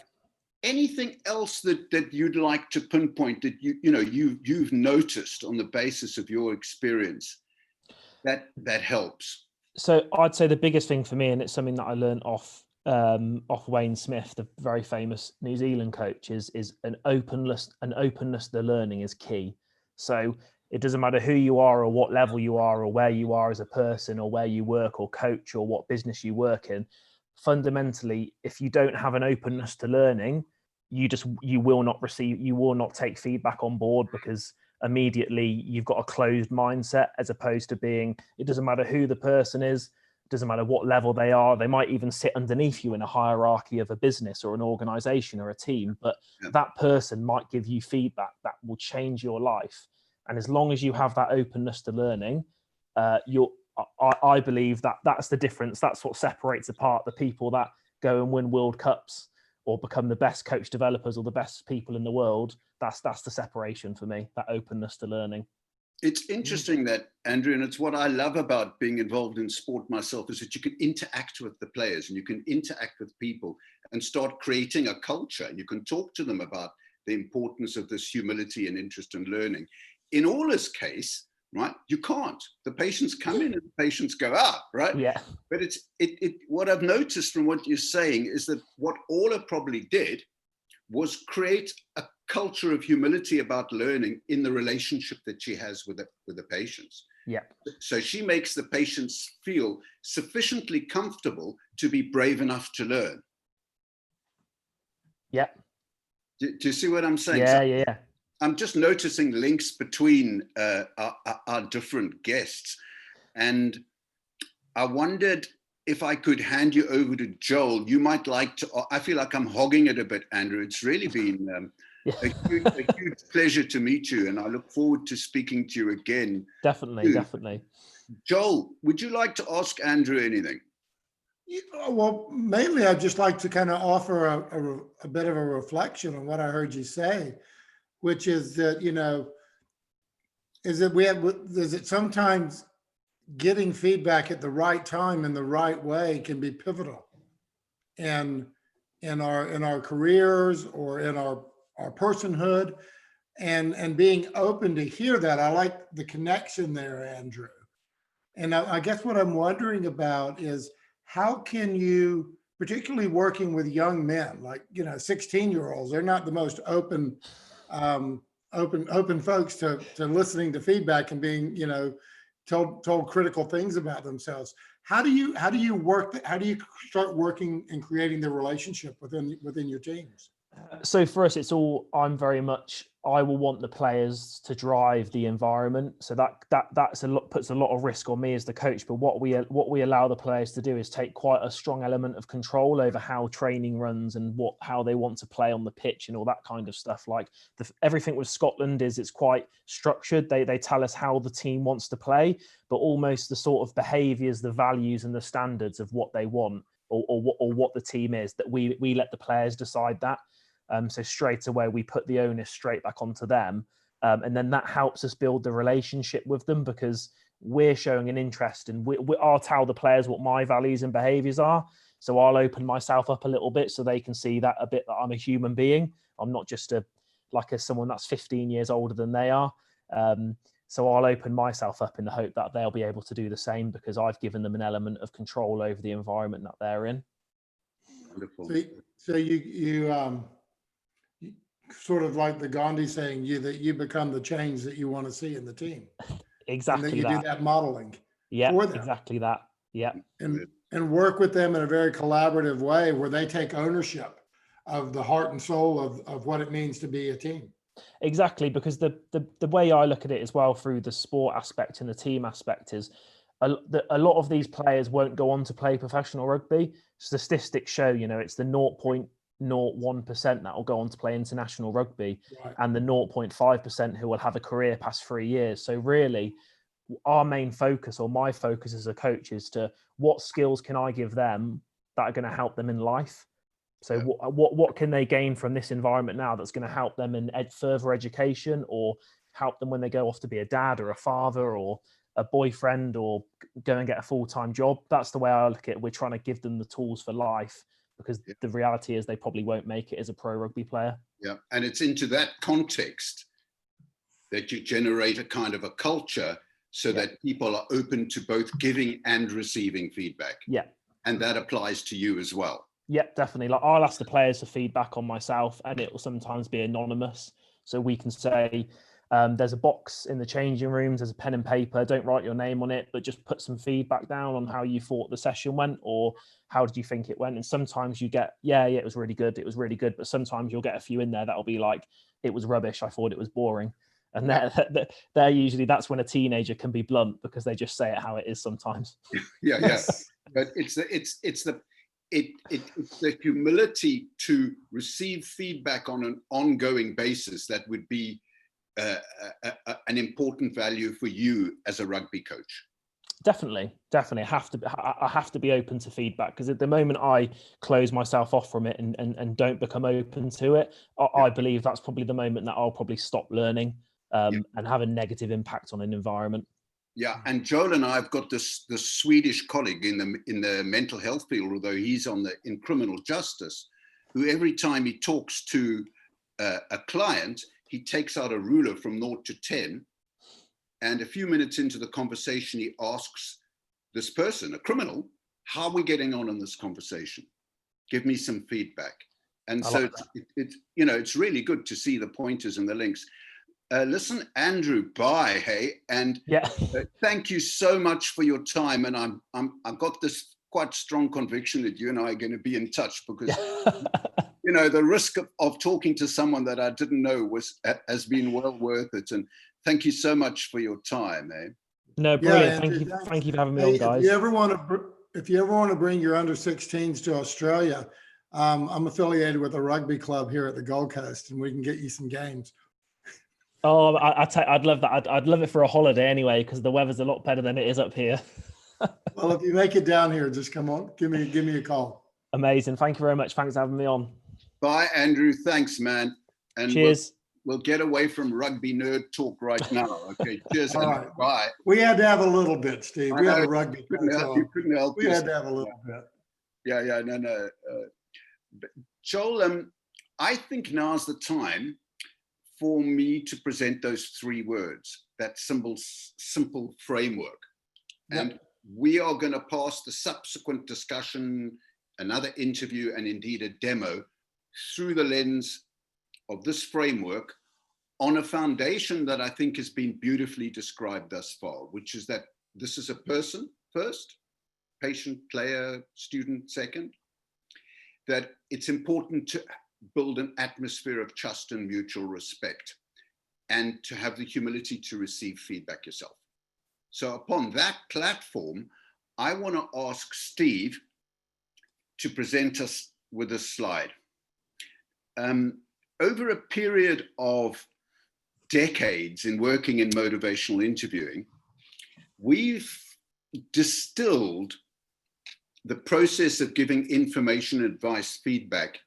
anything else that you'd like to pinpoint that you've noticed on the basis of your experience that helps? So I'd say the biggest thing for me, and it's something that I learned off Wayne Smith, the very famous New Zealand coach, is an openness to learning is key. So it doesn't matter who you are or what level you are or where you are as a person or where you work or coach or what business you work in. Fundamentally, if you don't have an openness to learning, you will not take feedback on board, because immediately you've got a closed mindset, as opposed to being, it doesn't matter who the person is, it doesn't matter what level they are, they might even sit underneath you in a hierarchy of a business or an organization or a team, but that person might give you feedback that will change your life. And as long as you have that openness to learning, I believe that's the difference. That's what separates apart the people that go and win World Cups or become the best coach developers or the best people in the world. That's the separation for me, that openness to learning. It's interesting that, Andrew, and it's what I love about being involved in sport myself, is that you can interact with the players and you can interact with people and start creating a culture. You can talk to them about the importance of this humility and interest in learning. In Ola's case, right, you can't. The patients come in and the patients go out, right? Yeah. But what I've noticed from what you're saying is that what Ola probably did was create a culture of humility about learning in the relationship that she has with the patients. Yeah. So she makes the patients feel sufficiently comfortable to be brave enough to learn. Yeah. Do you see what I'm saying? Yeah. I'm just noticing links between our different guests. And I wondered if I could hand you over to Joel. You might like to, I feel like I'm hogging it a bit, Andrew. It's really been a huge pleasure to meet you. And I look forward to speaking to you again. Definitely. Joel, would you like to ask Andrew anything? Well, mainly I'd just like to kind of offer a bit of a reflection on what I heard you say, which is that, is that sometimes getting feedback at the right time in the right way can be pivotal in our careers or in our personhood, and being open to hear that. I like the connection there, Andrew. And I guess what I'm wondering about is, how can you, particularly working with young men, like 16-year-olds, they're not the most open folks to listening to feedback and being told critical things about themselves. How do you start working and creating the relationship within your teams? So for us, it's all, I will want the players to drive the environment. So that's puts a lot of risk on me as the coach. But what we allow the players to do is take quite a strong element of control over how training runs and how they want to play on the pitch and all that kind of stuff. Like everything with Scotland it's quite structured. They tell us how the team wants to play, but almost the sort of behaviours, the values and the standards of what they want or what the team is, that we let the players decide that. So straight away, we put the onus straight back onto them. And then that helps us build the relationship with them, because we're showing an interest, and I'll tell the players what my values and behaviors are. So I'll open myself up a little bit so they can see that a bit, that I'm a human being. I'm not just someone that's 15 years older than they are. So I'll open myself up in the hope that they'll be able to do the same, because I've given them an element of control over the environment that they're in. Wonderful. So you sort of like the Gandhi saying, that you become the change that you want to see in the team. Exactly. And that you do that modeling. Yeah, for them. exactly that. Yeah. And work with them in a very collaborative way where they take ownership of the heart and soul of what it means to be a team. Exactly, because the way I look at it as well through the sport aspect and the team aspect is a lot of these players won't go on to play professional rugby. Statistics show, it's the 0.01% that will go on to play international rugby, right, and the 0.5% who will have a career past 3 years. So really, our main focus, or my focus as a coach, is to what skills can I give them that are going to help them in life. So what can they gain from this environment now that's going to help them in further education, or help them when they go off to be a dad or a father or a boyfriend or go and get a full-time job. That's the way I look at it. We're trying to give them the tools for life, because the reality is they probably won't make it as a pro rugby player. Yeah, and it's into that context that you generate a kind of a culture so that people are open to both giving and receiving feedback. Yeah. And that applies to you as well. Yeah, definitely. Like, I'll ask the players for feedback on myself, and it will sometimes be anonymous. So we can say, there's a box in the changing rooms, there's a pen and paper, don't write your name on it, but just put some feedback down on how you thought the session went, or how did you think it went? And sometimes you get, it was really good, but sometimes you'll get a few in there that'll be like, it was rubbish, I thought it was boring. And they're usually, that's when a teenager can be blunt, because they just say it how it is sometimes. Yeah. But it's the humility to receive feedback on an ongoing basis that would be an important value for you as a rugby coach. Definitely. I have to be open to feedback, because at the moment I close myself off from it and don't become open to it, I believe that's probably the moment that I'll probably stop learning and have a negative impact on an environment. Yeah, and Joel and I have got this Swedish colleague in the mental health field, although he's in criminal justice, who every time he talks to a client, he takes out a ruler from 0 to 10, and a few minutes into the conversation, he asks this person, a criminal, how are we getting on in this conversation? Give me some feedback. And so it's really good to see the pointers and the links. Listen, Andrew, bye, hey, and thank you so much for your time. And I've got this quite strong conviction that you and I are going to be in touch, because the risk of talking to someone that I didn't know has been well worth it. And thank you so much for your time, eh? No, brilliant. Andrew, thank you for having me on, guys. If you ever want to bring your under 16s to Australia, I'm affiliated with a rugby club here at the Gold Coast, and we can get you some games. Oh, I'd love that. I'd love it for a holiday anyway, because the weather's a lot better than it is up here. Well, if you make it down here, just come on, give me a call. Amazing. Thank you very much. Thanks for having me on. Bye, Andrew. Thanks, man. And cheers. We'll get away from rugby nerd talk right now. Okay. Cheers. All right. Bye. We had to have a little bit, Steve. We had a rugby. You couldn't help. We had to have a little bit. Yeah. No. Joel, I think now's the time for me to present those 3 words, that simple framework. And we are going to pass the subsequent discussion, another interview, and indeed a demo through the lens of this framework on a foundation that I think has been beautifully described thus far, which is that this is a person first, patient, player, student second, that it's important to build an atmosphere of trust and mutual respect, and to have the humility to receive feedback yourself. So upon that platform, I want to ask Steve to present us with a slide. Over a period of decades in working in motivational interviewing, we've distilled the process of giving information, advice, feedback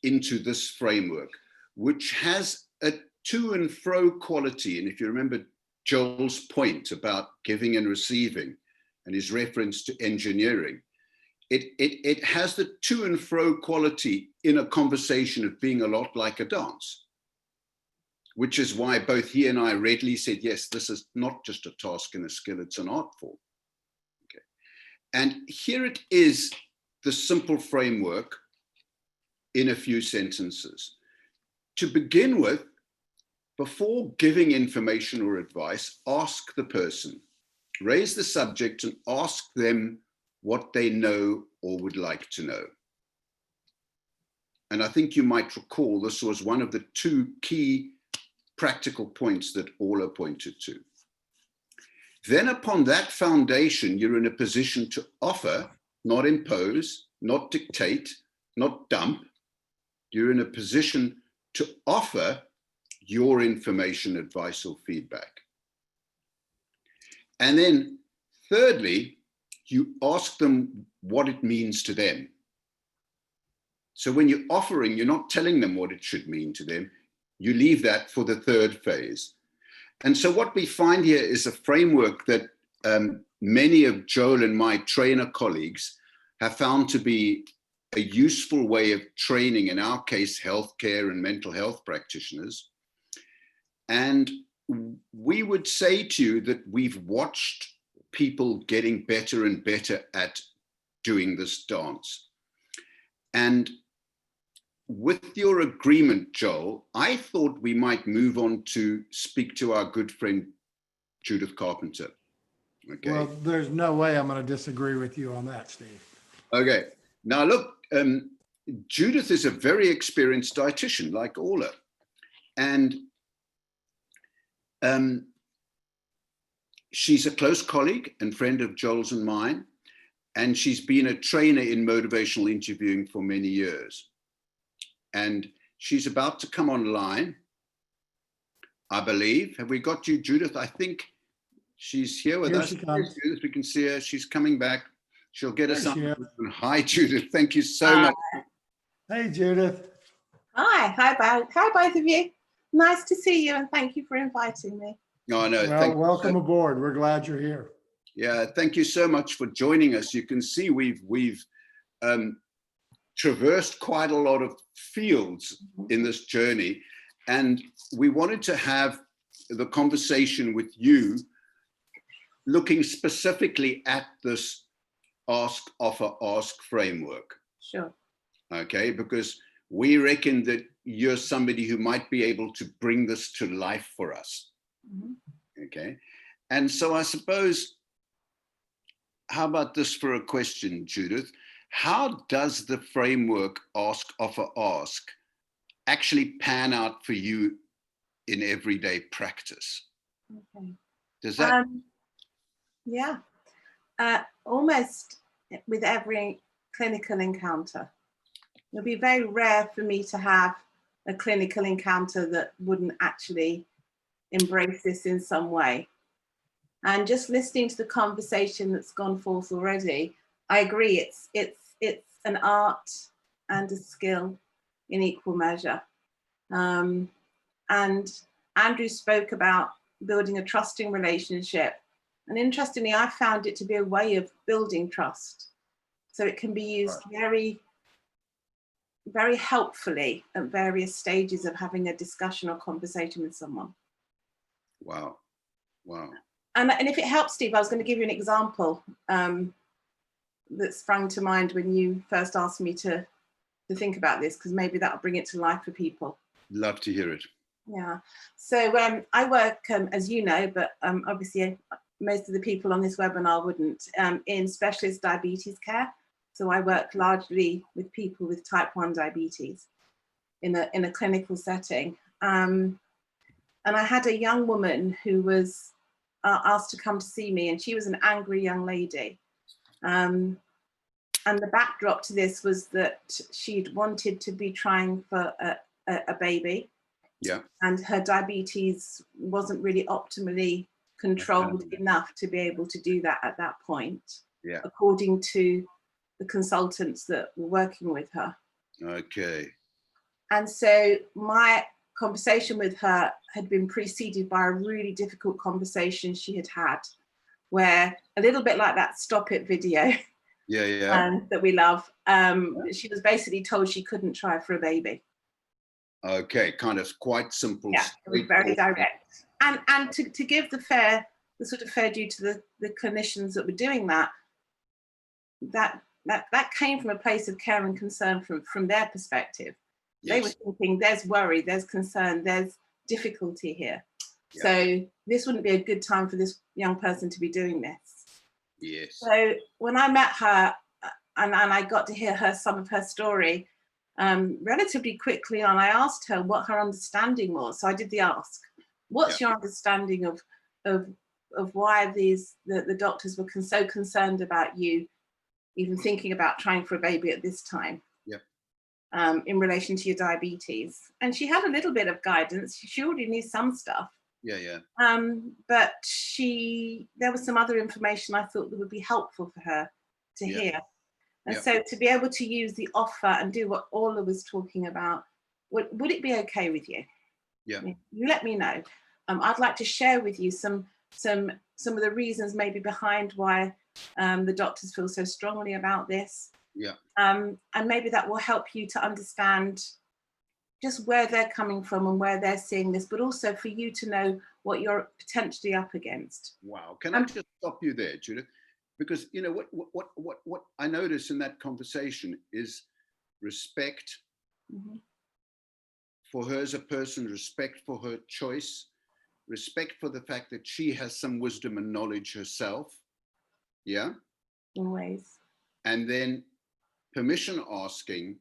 into this framework, which has a to and fro quality. And if you remember Joel's point about giving and receiving and his reference to engineering, it has the to and fro quality in a conversation of being a lot like a dance, which is why both he and I readily said, yes, this is not just a task and a skill, it's an art form. Okay. And here it is, the simple framework in a few sentences. To begin with, before giving information or advice, ask the person, raise the subject and ask them what they know or would like to know. And I think you might recall this was one of the 2 key practical points that Orla pointed to. Then upon that foundation, you're in a position to offer, not impose, not dictate, not dump. You're in a position to offer your information, advice, or feedback. And then thirdly, you ask them what it means to them. So when you're offering, you're not telling them what it should mean to them. You leave that for the 3rd phase. And so what we find here is a framework that many of Joel and my trainer colleagues have found to be a useful way of training, in our case, healthcare and mental health practitioners. And we would say to you that we've watched people getting better and better at doing this dance. And with your agreement, Joel, I thought we might move on to speak to our good friend, Judith Carpenter. Okay. Well, there's no way I'm going to disagree with you on that, Steve. Okay. Now, look, Judith is a very experienced dietitian, like Orla. And she's a close colleague and friend of Joel's and mine. And she's been a trainer in motivational interviewing for many years. And she's about to come online, I believe. Have we got you, Judith? I think she's here with Here us. she comes. Judith, we can see her. She's coming back. She'll get us There she something. Hi, Judith. Thank you so much. Hey, Judith. Hi, both of you. Nice to see you, and thank you for inviting me. No, no, Well, welcome aboard. We're glad you're here. Yeah, thank you so much for joining us. You can see we've traversed quite a lot of fields in this journey, and we wanted to have the conversation with you looking specifically at this ask, offer, ask framework. Sure. Okay, because we reckon that you're somebody who might be able to bring this to life for us. Okay, and so I suppose, how about this for a question, Judith? How does the framework ask, offer, ask actually pan out for you in everyday practice? Okay. Does that? Yeah, almost with every clinical encounter. It'll be very rare for me to have a clinical encounter that wouldn't actually embrace this in some way. And just listening to the conversation that's gone forth already, I agree, it's an art and a skill in equal measure. And Andrew spoke about building a trusting relationship. And interestingly, I found it to be a way of building trust. So it can be used very, very helpfully at various stages of having a discussion or conversation with someone. Wow, wow. And if it helps, Steve, I was going to give you an example that sprang to mind when you first asked me to think about this, because maybe that'll bring it to life for people. Love to hear it. Yeah. So I work, as you know, but obviously most of the people on this webinar wouldn't, in specialist diabetes care. So I work largely with people with type 1 diabetes in a clinical setting. And I had a young woman who was asked to come to see me, and she was an angry young lady. And the backdrop to this was that she'd wanted to be trying for a baby. Yeah. And her diabetes wasn't really optimally controlled enough to be able to do that at that point, yeah, according to the consultants that were working with her. Okay. And so my conversation with her had been preceded by a really difficult conversation she had had, where a little bit like that Stop It video that we love, she was basically told she couldn't try for a baby. Okay, kind of quite simple. Yeah, it was very direct. And to give the sort of fair due to the clinicians that were doing that came from a place of care and concern from their perspective. Yes. They were thinking there's worry, there's concern, there's difficulty here. Yeah. So this wouldn't be a good time for this young person to be doing this. Yes. So when I met her and I got to hear some of her story relatively quickly on, I asked her what her understanding was. So I did the ask. What's your understanding of why the doctors were so concerned about you even thinking about trying for a baby at this time? In relation to your diabetes? And she had a little bit of guidance. She already knew some stuff. But there was some other information I thought that would be helpful for her to hear. And so to be able to use the offer and do what Orla was talking about, would it be okay with you? Yeah. You let me know. I'd like to share with you some of the reasons maybe behind why the doctors feel so strongly about this. Yeah. And maybe that will help you to understand just where they're coming from and where they're seeing this, but also for you to know what you're potentially up against. Wow. Can I just stop you there, Judith? Because you know what I notice in that conversation is respect for her as a person, respect for her choice, respect for the fact that she has some wisdom and knowledge herself. Yeah. Always. And then permission asking,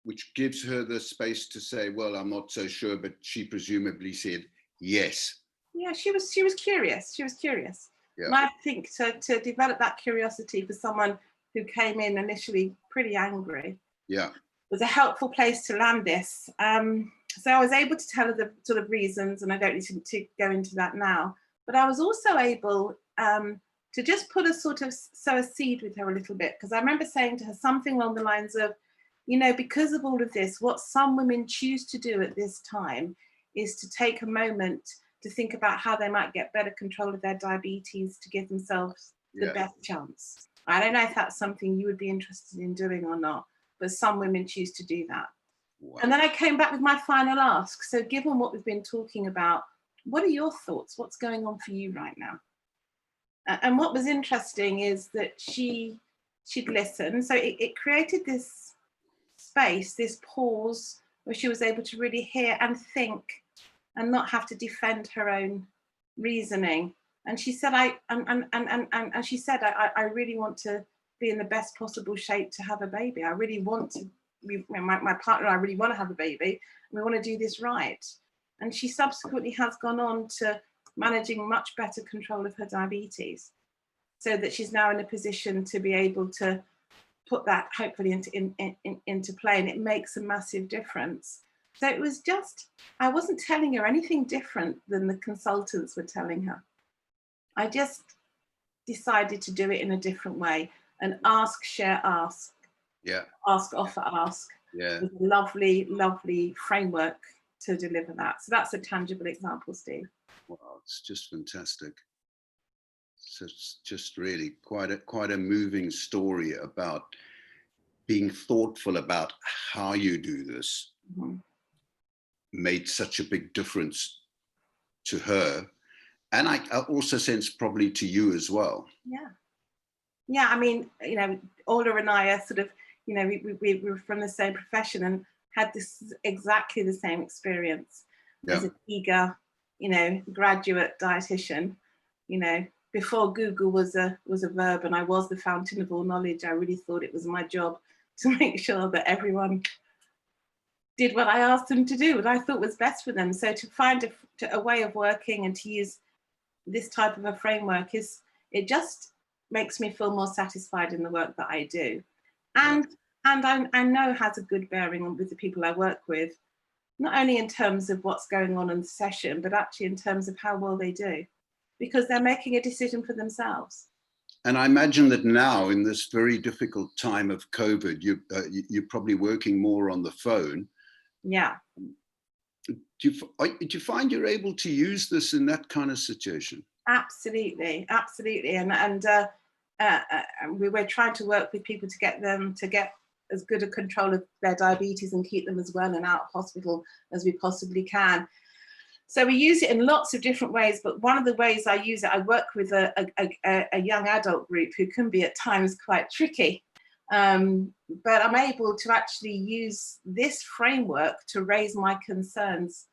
which gives her the space to say, well, I'm not so sure, but she presumably said yes. Yeah, she was curious. She was curious. Yeah. And I think to develop that curiosity for someone who came in initially pretty angry, yeah, was a helpful place to land this. So I was able to tell her the sort of reasons, and I don't need to go into that now, but I was also able to just put a sort of sow a seed with her a little bit, because I remember saying to her something along the lines of, you know, because of all of this, what some women choose to do at this time is to take a moment to think about how they might get better control of their diabetes to give themselves the best chance. I don't know if that's something you would be interested in doing or not, but some women choose to do that. Wow. And then I came back with my final ask. So given what we've been talking about, what are your thoughts? What's going on for you right now? And what was interesting is that she'd listen. So it created this space, this pause, where she was able to really hear and think and not have to defend her own reasoning. And she said, I really want to be in the best possible shape to have a baby. I really want to, my partner and I really want to have a baby, and we want to do this right. And she subsequently has gone on to managing much better control of her diabetes, so that she's now in a position to be able to put that hopefully into play, and it makes a massive difference. So it was just, I wasn't telling her anything different than the consultants were telling her. I just decided to do it in a different way, and ask, share, ask. Yeah. Ask, offer, ask. Yeah. With a lovely, lovely framework to deliver that. So that's a tangible example, Steve. Wow, it's just fantastic. So it's just really quite a moving story about being thoughtful about how you do this. Made such a big difference to her, and I also sense probably to you as well. Yeah, I mean, you know, Orla and I are sort of, you know, we were from the same profession and had this exactly the same experience as an eager, you know, graduate dietitian. You know, before Google was a verb and I was the fountain of all knowledge, I really thought it was my job to make sure that everyone did what I asked them to do, what I thought was best for them. So to find a way of working and to use this type of a framework it just makes me feel more satisfied in the work that I do. And I know has a good bearing with the people I work with, not only in terms of what's going on in the session, but actually in terms of how well they do, because they're making a decision for themselves. And I imagine that now, in this very difficult time of COVID, you're probably working more on the phone. Yeah. Do you find you're able to use this in that kind of situation? Absolutely, absolutely. And we're trying to work with people to get them to get as good a control of their diabetes and keep them as well and out of hospital as we possibly can. So we use it in lots of different ways, but one of the ways I use it, I work with a young adult group who can be at times quite tricky. But I'm able to actually use this framework to raise my concerns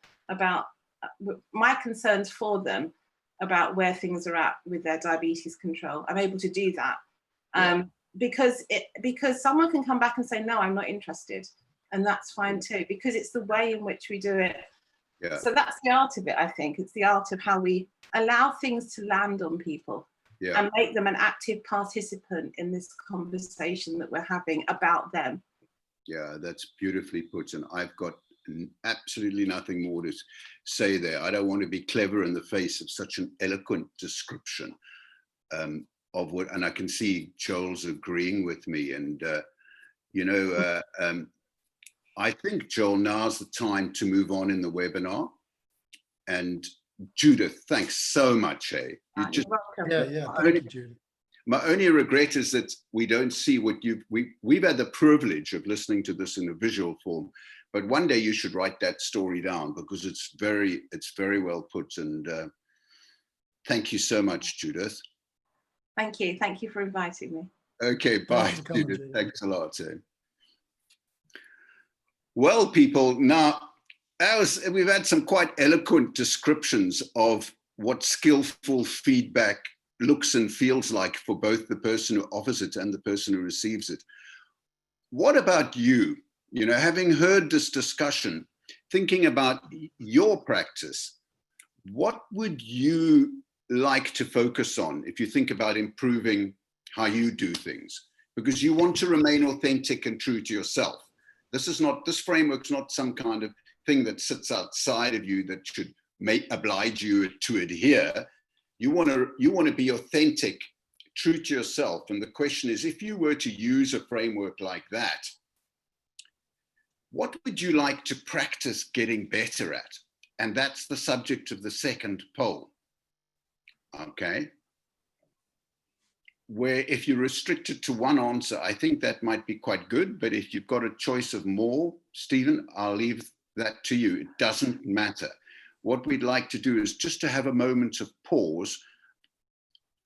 for them about where things are at with their diabetes control. I'm able to do that because someone can come back and say, no, I'm not interested. And that's fine too, because it's the way in which we do it. Yeah. So that's the art of it, I think. It's the art of how we allow things to land on people and make them an active participant in this conversation that we're having about them. Yeah, that's beautifully put. And I've got absolutely nothing more to say there. I don't want to be clever in the face of such an eloquent description of what, and I can see Joel's agreeing with me. And, you know, I think, Joel, now's the time to move on in the webinar. And Judith, thanks so much. Hey, You're welcome. Yeah, thank you, Judith. My only regret is that we don't see what we've had the privilege of listening to this in a visual form, but one day you should write that story down because it's very well put. And thank you so much, Judith. Thank you. Thank you for inviting me. Okay, bye, for coming, Judith. Judith. Thanks a lot. Well, people, now we've had some quite eloquent descriptions of what skillful feedback looks and feels like for both the person who offers it and the person who receives it. What about you? You know, having heard this discussion, thinking about your practice, what would you like to focus on if you think about improving how you do things? Because you want to remain authentic and true to yourself. This framework's not some kind of thing that sits outside of you that should oblige you to adhere. You want to be authentic, true to yourself. And the question is, if you were to use a framework like that, what would you like to practice getting better at? And that's the subject of the second poll. Okay. Where if you're restricted to one answer, I think that might be quite good. But if you've got a choice of more, Stephen, I'll leave that to you. It doesn't matter. What we'd like to do is just to have a moment of pause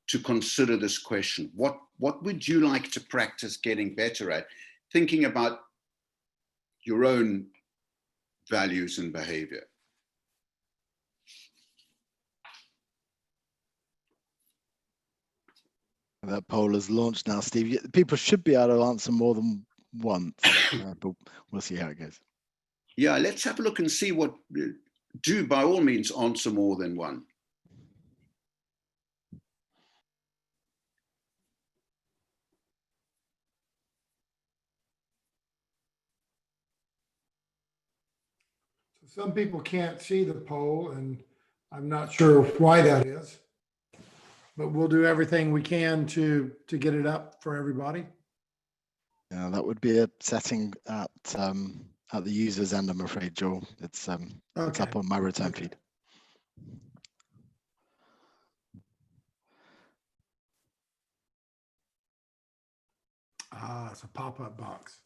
to consider this question. What would you like to practice getting better at? Thinking about your own values and behavior. That poll is launched now, Steve. People should be able to answer more than once, but we'll see how it goes. Yeah, let's have a look and see what. Do by all means answer more than one. Some people can't see the poll, and I'm not sure why that is, but we'll do everything we can to get it up for everybody. Yeah, that would be a setting at the user's end, I'm afraid, Joel. It's up on my return feed. It's a pop-up box.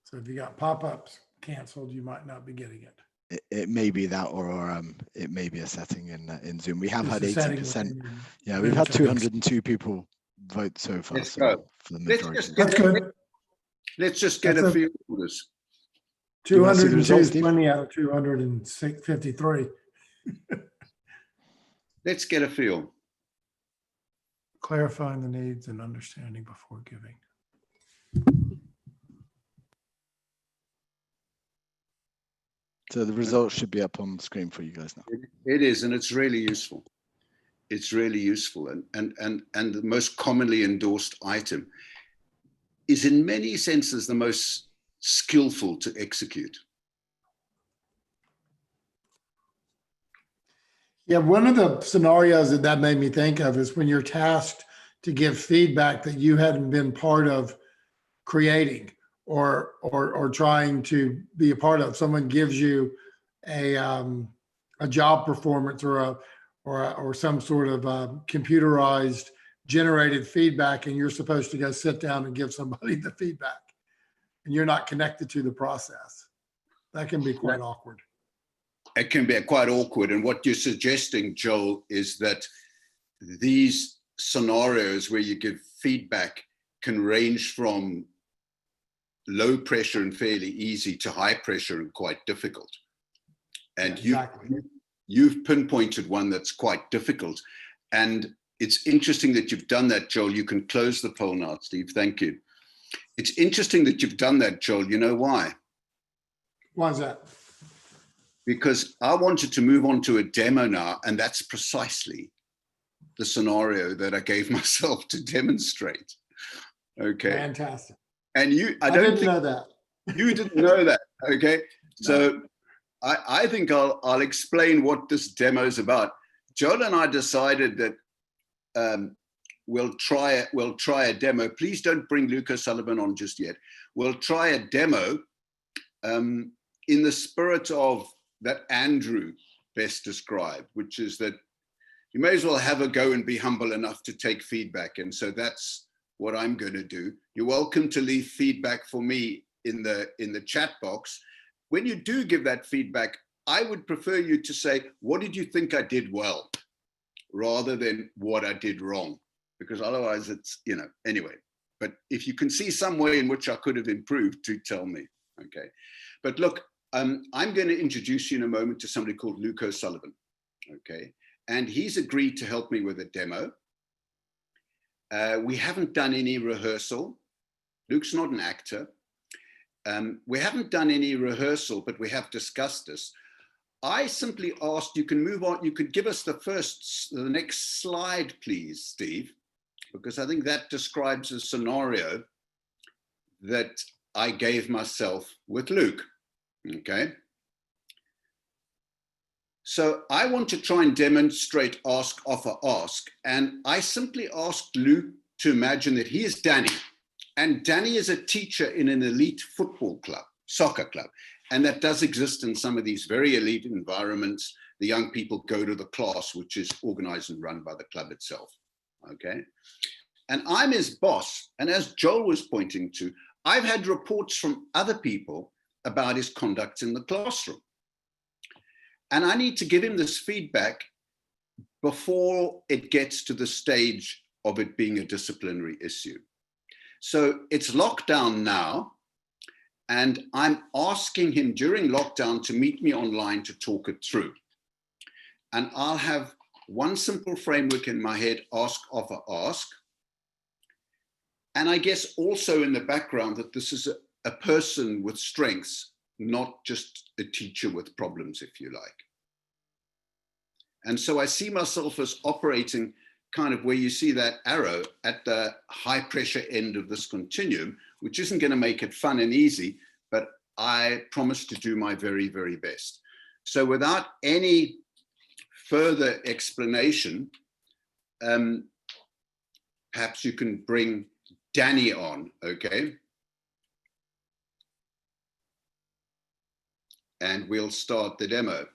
So if you got pop-ups canceled, you might not be getting it. It may be that, or it may be a setting in Zoom. We have had It's a setting 80%. within Yeah, we've had 202 people vote so far. Let's So go. for the Let's majority. That's good. Let's just get That's a a- few of this. 202 is Steve? plenty out of 253. Let's get a feel. Clarifying the needs and understanding before giving. So the results should be up on the screen for you guys now. It is, and it's really useful. It's really useful, and the most commonly endorsed item is in many senses the most skillful to execute. Yeah, one of the scenarios that made me think of is when you're tasked to give feedback that you hadn't been part of creating or trying to be a part of. Someone gives you a job performance or some sort of computerized generated feedback, and you're supposed to go sit down and give somebody the feedback, and you're not connected to the process. That can be quite awkward. It can be quite awkward. And what you're suggesting, Joel, is that these scenarios where you give feedback can range from low pressure and fairly easy to high pressure and quite difficult. And Exactly. you've pinpointed one that's quite difficult. And it's interesting that you've done that, Joel. You can close the poll now, Steve. Thank you. It's interesting that you've done that, Joel. You know why? Why is that? Because I wanted to move on to a demo now, and that's precisely the scenario that I gave myself to demonstrate. Okay. Fantastic. And I didn't know that. You didn't know that. Okay. So I think I'll explain what this demo is about. Joel and I decided that we'll try a demo. Please don't bring Luke O'Sullivan on just yet. We'll try a demo in the spirit of that Andrew best described, which is that, you may as well have a go and be humble enough to take feedback. And so that's what I'm going to do. You're welcome to leave feedback for me in the chat box. When you do give that feedback, I would prefer you to say, what did you think I did well, rather than what I did wrong, because otherwise it's, you know, anyway. But if you can see some way in which I could have improved, do tell me, okay? But look, I'm going to introduce you in a moment to somebody called Luke O'Sullivan, okay? And he's agreed to help me with a demo. We haven't done any rehearsal. Luke's not an actor. We haven't done any rehearsal, but we have discussed this. I simply asked, you can move on, you could give us the next slide, please, Steve, because I think that describes a scenario that I gave myself with Luke, okay? So I want to try and demonstrate ask, offer, ask, and I simply asked Luke to imagine that he is Danny, and Danny is a teacher in an elite football club, soccer club. And that does exist in some of these very elite environments. The young people go to the class, which is organized and run by the club itself, okay? And I'm his boss. And as Joel was pointing to, I've had reports from other people about his conduct in the classroom. And I need to give him this feedback before it gets to the stage of it being a disciplinary issue. So it's lockdown now. And I'm asking him during lockdown to meet me online to talk it through. And I'll have one simple framework in my head, ask, offer, ask. And I guess also in the background that this is a person with strengths, not just a teacher with problems, if you like. And so I see myself as operating kind of where you see that arrow at the high pressure end of this continuum, which isn't going to make it fun and easy, but I promise to do my very, very best. So without any further explanation, perhaps you can bring Danny on, okay? And we'll start the demo.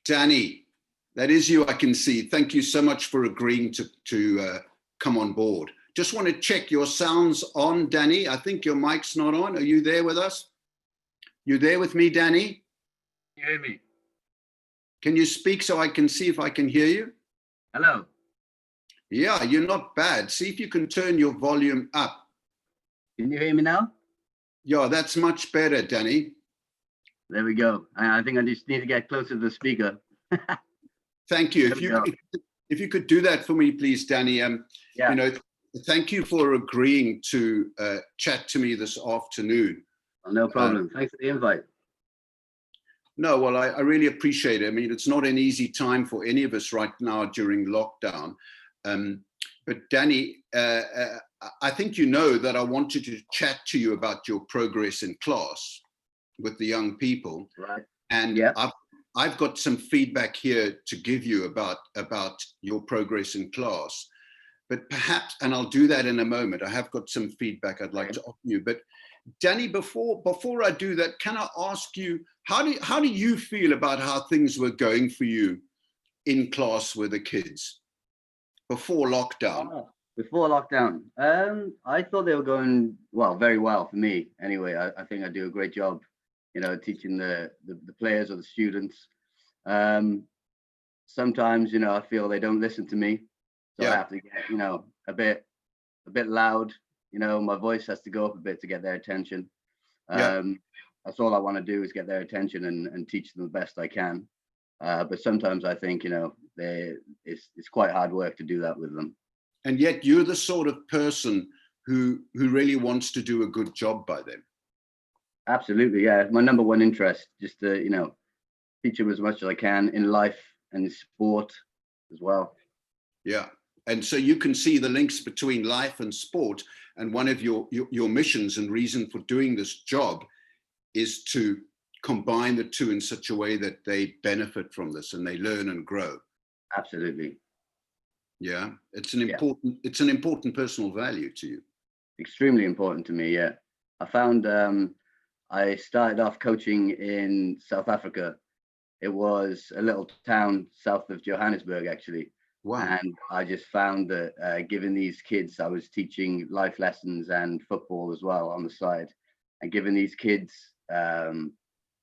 Danny, that is you, I can see. Thank you so much for agreeing to come on board. Just want to check your sound's on, Danny. I think your mic's not on. Are you there with us? You there with me, Danny? Can you hear me? Can you speak so I can see if I can hear you? Hello. Yeah, you're not bad. See if you can turn your volume up. Can you hear me now? Yeah, that's much better, Danny. There we go. I think I just need to get closer to the speaker. Thank you. If you could do that for me, please, Danny. Yeah. You know, thank you for agreeing to chat to me this afternoon. Oh, no problem. Thanks for the invite. No, well, I really appreciate it. I mean, it's not an easy time for any of us right now during lockdown. But Danny, I think you know that I wanted to chat to you about your progress in class with the young people. Right. And yeah. I've got some feedback here to give you about your progress in class. But perhaps, and I'll do that in a moment, I have got some feedback I'd like to offer you. But Danny, before I do that, can I ask you, how do you feel about how things were going for you in class with the kids before lockdown? Before lockdown, I thought they were going well, very well for me. Anyway, I think I do a great job, you know, teaching the players or the students. Sometimes, you know, I feel they don't listen to me, so I have to get, you know, a bit loud. You know, my voice has to go up a bit to get their attention. That's all I want to do is get their attention and teach them the best I can. But sometimes I think, you know, it's quite hard work to do that with them. And yet you're the sort of person who really wants to do a good job by them. Absolutely, yeah. My number one interest, just to, you know, teach them as much as I can in life and in sport as well. Yeah. And so you can see the links between life and sport. And one of your missions and reason for doing this job is to combine the two in such a way that they benefit from this and they learn and grow. Absolutely. Yeah, it's an important personal value to you. Extremely important to me, yeah. I found I started off coaching in South Africa It was a little town south of Johannesburg, actually. Wow. And I just found that giving these kids, I was teaching life lessons and football as well on the side, and giving these kids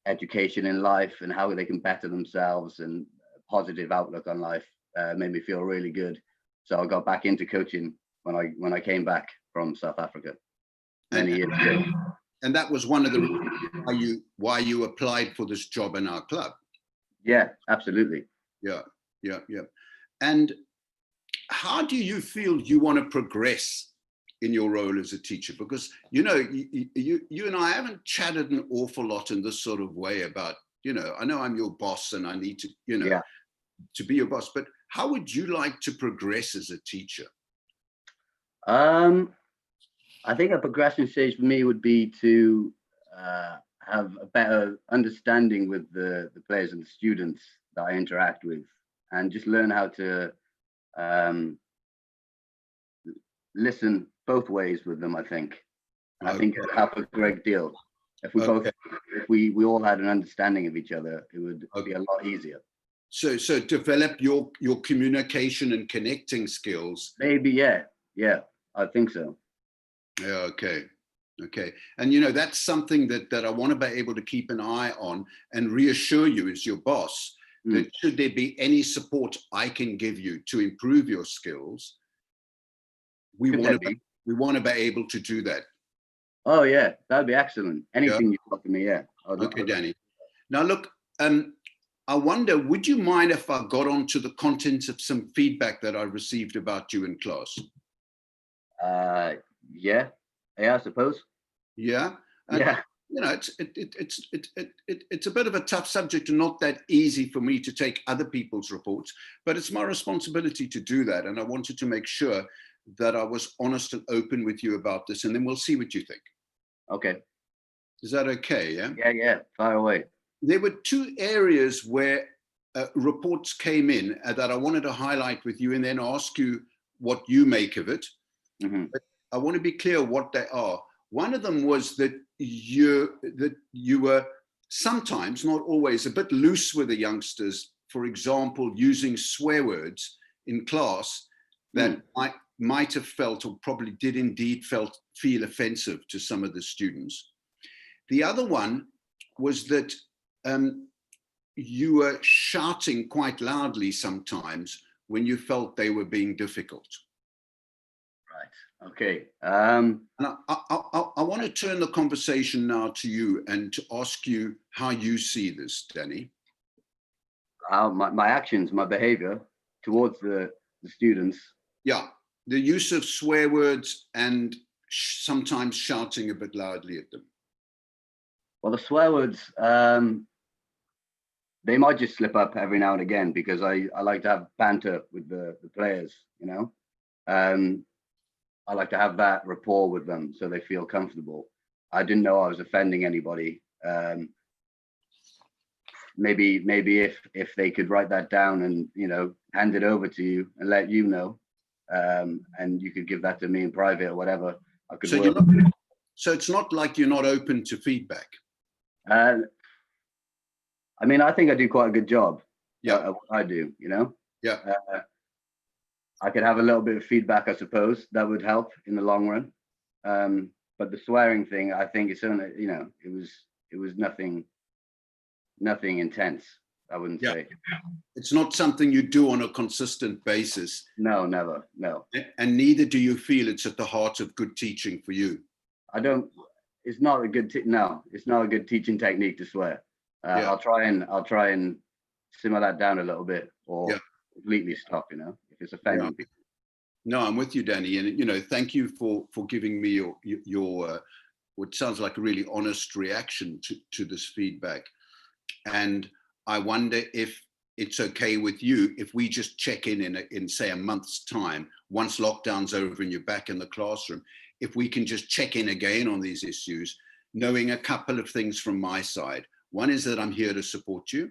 education in life and how they can better themselves and a positive outlook on life made me feel really good. So I got back into coaching when I came back from South Africa many years ago. And that was one of the reasons why you applied for this job in our club. Yeah, absolutely. Yeah. And how do you feel you want to progress in your role as a teacher? Because, you know, you and I haven't chatted an awful lot in this sort of way about, you know, I know I'm your boss and I need to, you know, to be your boss, but how would you like to progress as a teacher? I think a progression stage for me would be to have a better understanding with the players and the students that I interact with, and just learn how to listen both ways with them. I think it would help a great deal. If we both, if we all had an understanding of each other, it would be a lot easier. So develop your communication and connecting skills. Maybe, yeah, I think so. Yeah, okay. And you know, that's something that I want to be able to keep an eye on and reassure you as your boss that should there be any support I can give you to improve your skills, we want to be able to do that. Oh yeah, that'd be excellent. Anything you talk to me, yeah. Okay, Danny. Now look, I wonder, would you mind if I got onto the contents of some feedback that I received about you in class? Yeah, I suppose. Yeah. Yeah. You know, it's a bit of a tough subject and not that easy for me to take other people's reports, but it's my responsibility to do that. And I wanted to make sure that I was honest and open with you about this, and then we'll see what you think. Okay. Is that okay? Yeah. Yeah. Fire away. There were two areas where reports came in that I wanted to highlight with you and then ask you what you make of it. But I want to be clear what they are. One of them was that you were sometimes, not always, a bit loose with the youngsters, for example, using swear words in class that might have felt, or probably did indeed feel offensive to some of the students. The other one was that you were shouting quite loudly sometimes when you felt they were being difficult. Right. Okay. And I want to turn the conversation now to you and to ask you how you see this, Danny. How my actions, my behavior towards the students. Yeah. The use of swear words and sometimes shouting a bit loudly at them. Well, the swear words, they might just slip up every now and again because I like to have banter with the players, you know. I like to have that rapport with them so they feel comfortable. I didn't know I was offending anybody. Maybe if they could write that down and, you know, hand it over to you and let you know, and you could give that to me in private or whatever. I could. So it's not like you're not open to feedback. I mean, I think I do quite a good job. Yeah. At what I do, you know. Yeah. I could have a little bit of feedback, I suppose. That would help in the long run. But the swearing thing, I think it's only, you know, it was nothing intense. I wouldn't say. It's not something you do on a consistent basis. No, never. No. And neither do you feel it's at the heart of good teaching for you. I don't. It's not a good. No, it's not a good teaching technique to swear. I'll try and simmer that down a little bit, or completely stop. You know, if it's offending people. No, I'm with you, Danny, and you know, thank you for giving me your what sounds like a really honest reaction to this feedback. And I wonder if it's okay with you if we just check in say a month's time, once lockdown's over and you're back in the classroom, if we can just check in again on these issues, knowing a couple of things from my side. One is that I'm here to support you.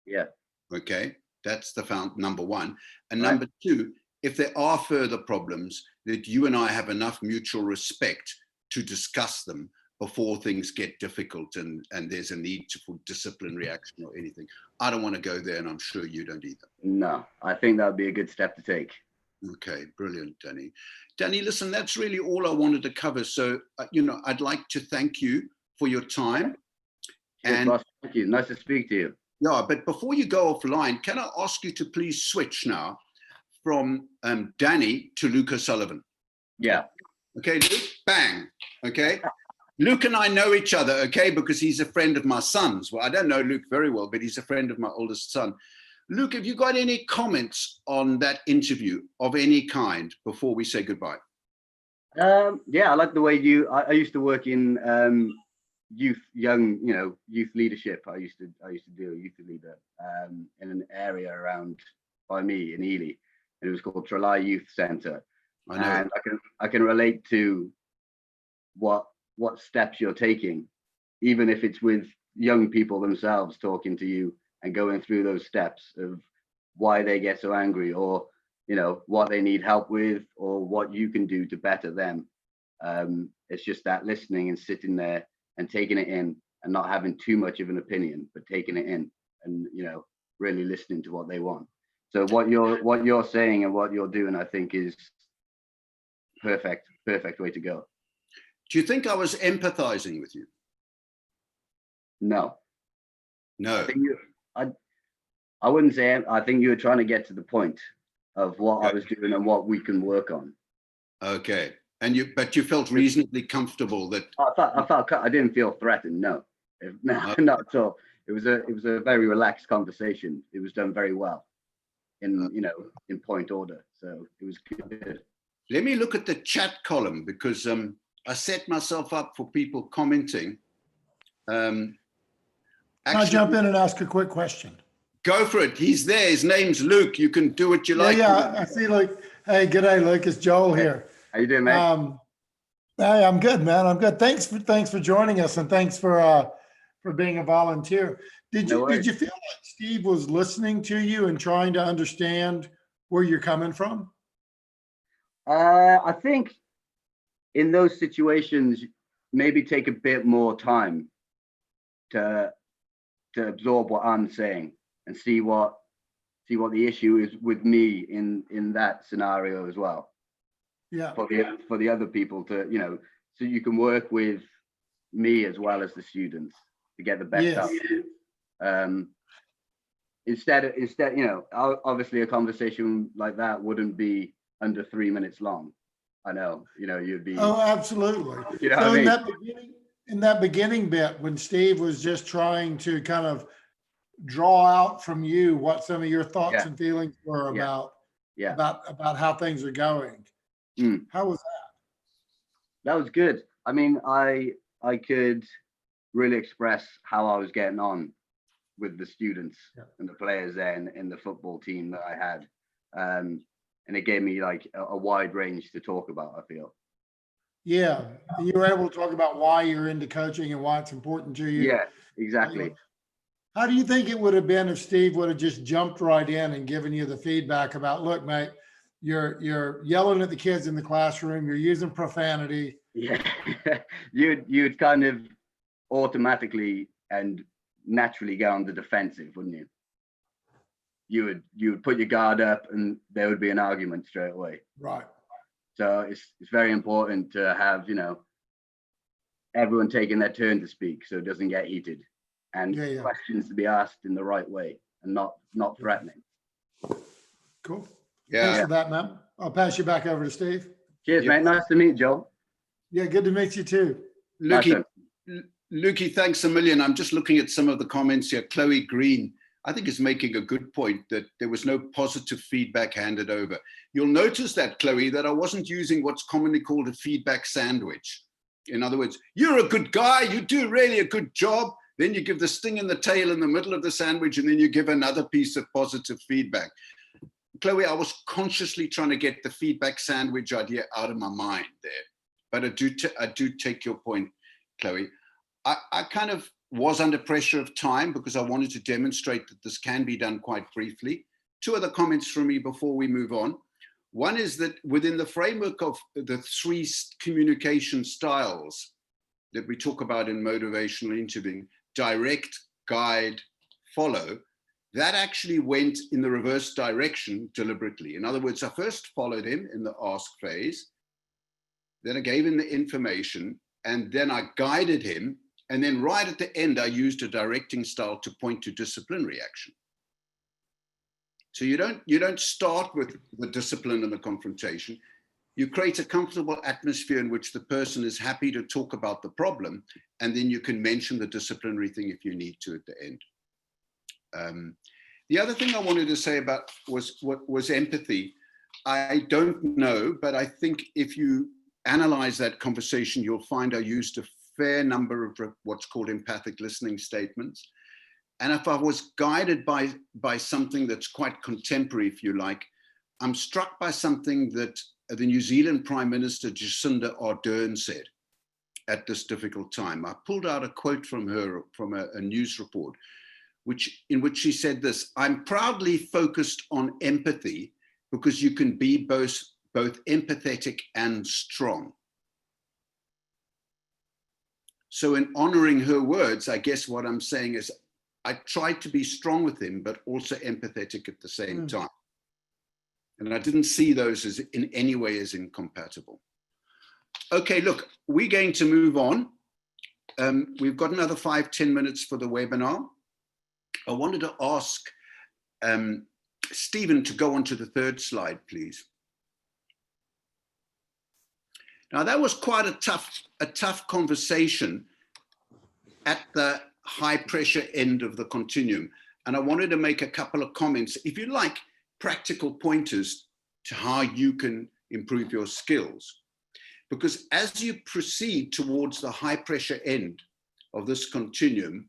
Yeah. Okay, that's the number one. And number two, if there are further problems, that you and I have enough mutual respect to discuss them before things get difficult and there's a need for disciplinary action or anything. I don't want to go there, and I'm sure you don't either. No, I think that would be a good step to take. Okay, brilliant, Danny. Danny, listen, that's really all I wanted to cover. So, I'd like to thank you for your time. And Ross, thank you. Nice to speak to you. Yeah, but before you go offline, can I ask you to please switch now from Danny to Luke O'Sullivan? Yeah. Okay, Luke, bang. Okay. Luke and I know each other, okay, because he's a friend of my son's. Well, I don't know Luke very well, but he's a friend of my oldest son. Luke, have you got any comments on that interview of any kind before we say goodbye? Yeah, I like the way I used to work in youth leadership. I used to do a youth leader in an area around by me in Ely, and it was called Tralee Youth Centre. I know. And I can relate to what steps you're taking, even if it's with young people themselves talking to you and going through those steps of why they get so angry, or what they need help with, or what you can do to better them. It's just that listening and sitting there and taking it in and not having too much of an opinion, but taking it in and really listening to what they want. So what you're saying and what you're doing, I think, is perfect way to go. Do you think I was empathizing with you? No. No. I wouldn't say. I think you were trying to get to the point of what I was doing and what we can work on. Okay. But you felt reasonably comfortable that I didn't feel threatened. No, not at all. It was a very relaxed conversation. It was done very well, in point order. So it was good. Let me look at the chat column, because I set myself up for people commenting. Can I jump in and ask a quick question? Go for it. He's there. His name's Luke. You can do what you like. Yeah, I see Luke. Hey, g'day, Luke. It's Joel here. How you doing, mate? Hey, I'm good, man. I'm good. Thanks for joining us, and thanks for being a volunteer. Did you feel like Steve was listening to you and trying to understand where you're coming from? I think in those situations, maybe take a bit more time to absorb what I'm saying and see what the issue is with me in that scenario as well. Yeah. For the other people to, so you can work with me as well as the students to get the best out of it. Instead, obviously a conversation like that wouldn't be under 3 minutes long. I know, you'd be. Oh, absolutely. You know so what I mean? in that beginning bit, when Steve was just trying to kind of draw out from you what some of your thoughts and feelings were about how things are going. How was that? That was good. I mean, I could really express how I was getting on with the students and the players there in the football team that I had. And it gave me like a wide range to talk about, I feel. Yeah. You were able to talk about why you're into coaching and why it's important to you. Yeah, exactly. How do you think it would have been if Steve would have just jumped right in and given you the feedback about, look, mate, you're yelling at the kids in the classroom, you're using profanity. Yeah, you'd kind of automatically and naturally go on the defensive, wouldn't you? You would put your guard up and there would be an argument straight away. Right. So it's very important to have, everyone taking their turn to speak so it doesn't get heated, and questions to be asked in the right way and not threatening. Cool. Yeah. Thanks for that, man. I'll pass you back over to Steve. Cheers, mate. Nice to meet you, Joel. Yeah, good to meet you too. Lukey, thanks a million. I'm just looking at some of the comments here. Chloe Green, I think, is making a good point that there was no positive feedback handed over. You'll notice that, Chloe, that I wasn't using what's commonly called a feedback sandwich. In other words, you're a good guy, you do really a good job. Then you give the sting in the tail in the middle of the sandwich, and then you give another piece of positive feedback. Chloe, I was consciously trying to get the feedback sandwich idea out of my mind there. But I do take your point, Chloe. I kind of was under pressure of time because I wanted to demonstrate that this can be done quite briefly. Two other comments from me before we move on. One is that within the framework of the 3 communication styles, that we talk about in motivational interviewing, direct, guide, follow, that actually went in the reverse direction deliberately. In other words, I first followed him in the ask phase, then I gave him the information, and then I guided him. And then right at the end, I used a directing style to point to disciplinary action. So you don't start with the discipline and the confrontation. You create a comfortable atmosphere in which the person is happy to talk about the problem, and then you can mention the disciplinary thing if you need to at the end. The other thing I wanted to say about was empathy. I don't know, but I think if you analyze that conversation, you'll find I used a fair number of what's called empathic listening statements. And if I was guided by something that's quite contemporary, if you like, I'm struck by something that the New Zealand Prime Minister Jacinda Ardern said at this difficult time. I pulled out a quote from her from a news report, in which she said this: "I'm proudly focused on empathy because you can be both empathetic and strong." So in honoring her words, I guess what I'm saying is I tried to be strong with him, but also empathetic at the same time. And I didn't see those as in any way as incompatible. Okay, look, we're going to move on. We've got another 5-10 minutes for the webinar. I wanted to ask Stephen to go on to the third slide, please. Now, that was quite a tough conversation at the high pressure end of the continuum. And I wanted to make a couple of comments, if you like, practical pointers to how you can improve your skills. Because as you proceed towards the high pressure end of this continuum,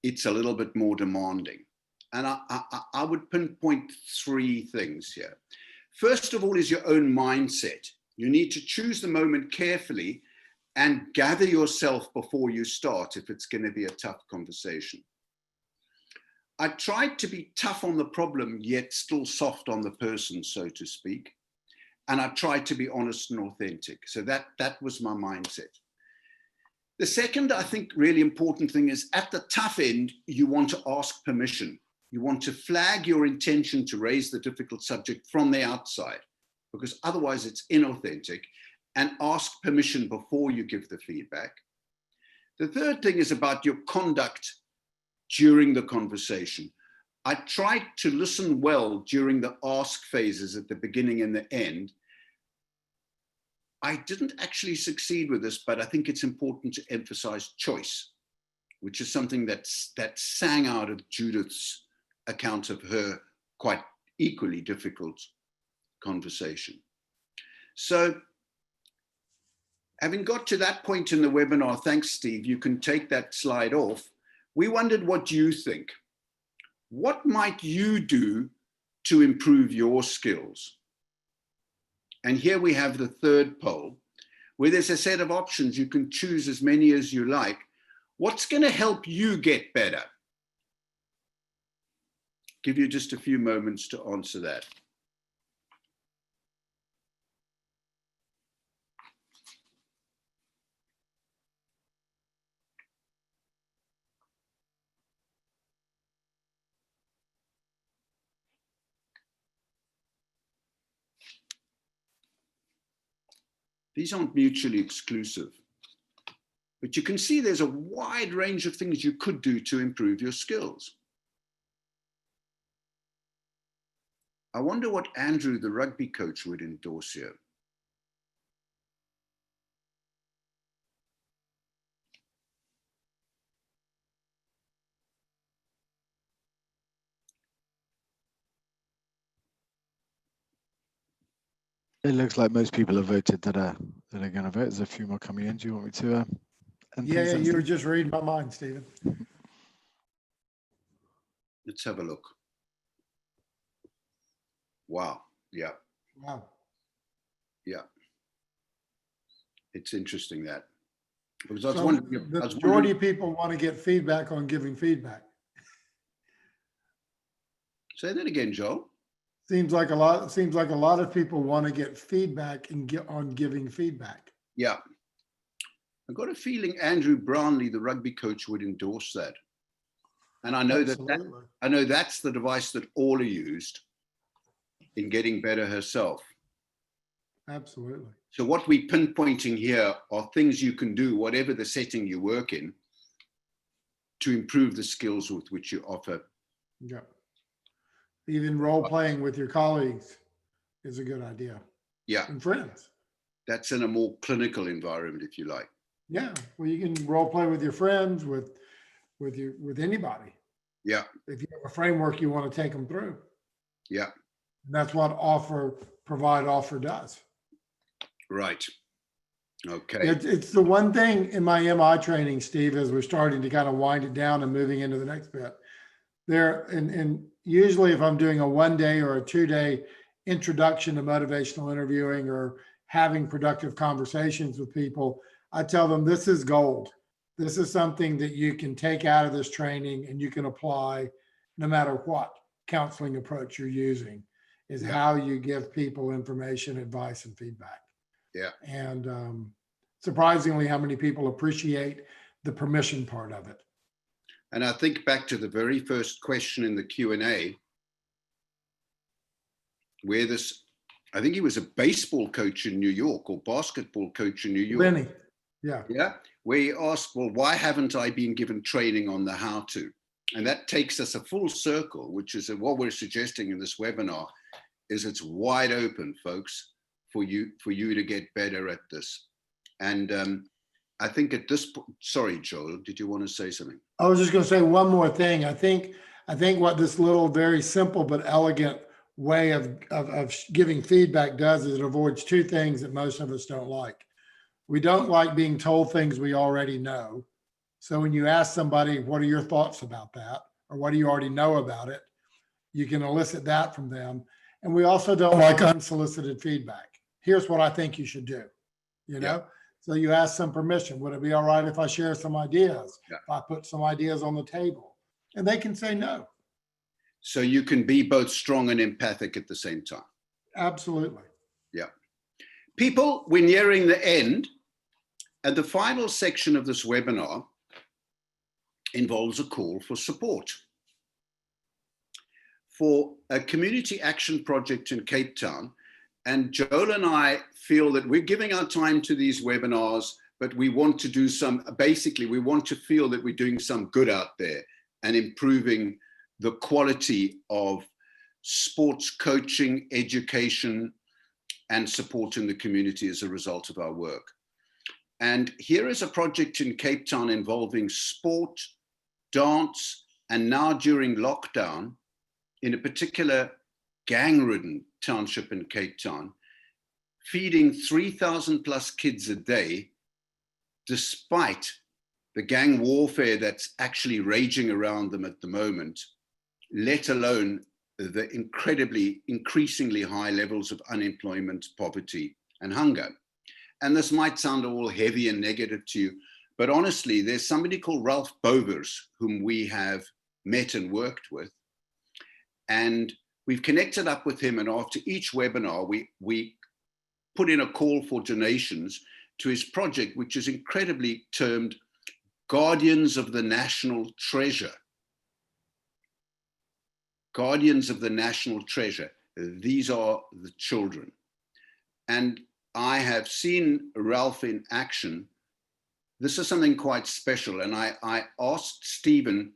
it's a little bit more demanding. And I would pinpoint 3 things here. First of all is your own mindset. You need to choose the moment carefully and gather yourself before you start if it's going to be a tough conversation. I tried to be tough on the problem, yet still soft on the person, so to speak. And I tried to be honest and authentic. So that was my mindset. The second, I think, really important thing is at the tough end, you want to ask permission. You want to flag your intention to raise the difficult subject from the outside, because otherwise it's inauthentic, and ask permission before you give the feedback. The third thing is about your conduct during the conversation. I tried to listen well during the ask phases at the beginning and the end. I didn't actually succeed with this, but I think it's important to emphasize choice, which is something that sang out of Judith's account of her quite equally difficult conversation. So having got to that point in the webinar, thanks, Steve, you can take that slide off. We wondered what you think. What might you do to improve your skills? And here we have the third poll, where there's a set of options. You can choose as many as you like. What's going to help you get better? Give you just a few moments to answer that. These aren't mutually exclusive, but you can see there's a wide range of things you could do to improve your skills. I wonder what Andrew, the rugby coach, would endorse here. It looks like most people have voted that are going to vote. There's a few more coming in. Do you want me to? Yeah, you were just reading my mind, Stephen. Let's have a look. Wow. Yeah. Wow. Yeah. It's interesting that. Because I was So wondering, the majority of people want to get feedback on giving feedback. Say that again, Joel. Seems like a lot of people want to get feedback and on giving feedback. Yeah. I've got a feeling Andrew Brownlee, the rugby coach, would endorse that. And I know that's the device that Orla used in getting better herself. Absolutely. So what we're pinpointing here are things you can do, whatever the setting you work in, to improve the skills with which you offer. Yeah. Even role playing with your colleagues is a good idea. Yeah. And friends. That's in a more clinical environment, if you like. Yeah. Well, you can role play with your friends, with anybody. Yeah. If you have a framework you want to take them through. Yeah. And that's what Provide Offer does. Right. Okay. It's the one thing in my MI training, Steve, as we're starting to kind of wind it down and moving into the next bit. And usually if I'm doing a 1 day or a 2 day introduction to motivational interviewing or having productive conversations with people, I tell them this is gold. This is something that you can take out of this training and you can apply no matter what counseling approach you're using, is how you give people information, advice, and feedback. Yeah. And surprisingly, how many people appreciate the permission part of it. And I think back to the very first question in the Q&A, where I think he was a baseball coach in New York or basketball coach in New York. Lenny, yeah. Yeah, where he asked, well, why haven't I been given training on the how to? And that takes us a full circle, which is what we're suggesting in this webinar, is it's wide open, folks, for you to get better at this. And I think at this point, sorry, Joel, did you want to say something? I was just going to say one more thing. I think what this little, very simple but elegant way of giving feedback does is it avoids two things that most of us don't like. We don't like being told things we already know. So when you ask somebody, what are your thoughts about that? Or what do you already know about it? You can elicit that from them. And we also don't like unsolicited feedback. Here's what I think you should do, you know? So you ask some permission. Would it be all right if I share some ideas? Yeah. If I put some ideas on the table? And they can say no. So you can be both strong and empathic at the same time. Absolutely. Yeah. People, we're nearing the end. And the final section of this webinar involves a call for support. For a community action project in Cape Town, and Joel and I feel that we're giving our time to these webinars, but we want to do basically, we want to feel that we're doing some good out there and improving the quality of sports coaching, education, and support in the community as a result of our work. And here is a project in Cape Town involving sport, dance, and now during lockdown, in a particular gang-ridden township in Cape Town, feeding 3,000 plus kids a day, despite the gang warfare that's actually raging around them at the moment, let alone the increasingly high levels of unemployment, poverty, and hunger. And this might sound all heavy and negative to you, but honestly, there's somebody called Ralph Bovers, whom we have met and worked with. And we've connected up with him, and after each webinar, we put in a call for donations to his project, which is incredibly termed Guardians of the National Treasure. Guardians of the National Treasure. These are the children. And I have seen Ralph in action. This is something quite special. And I asked Stephen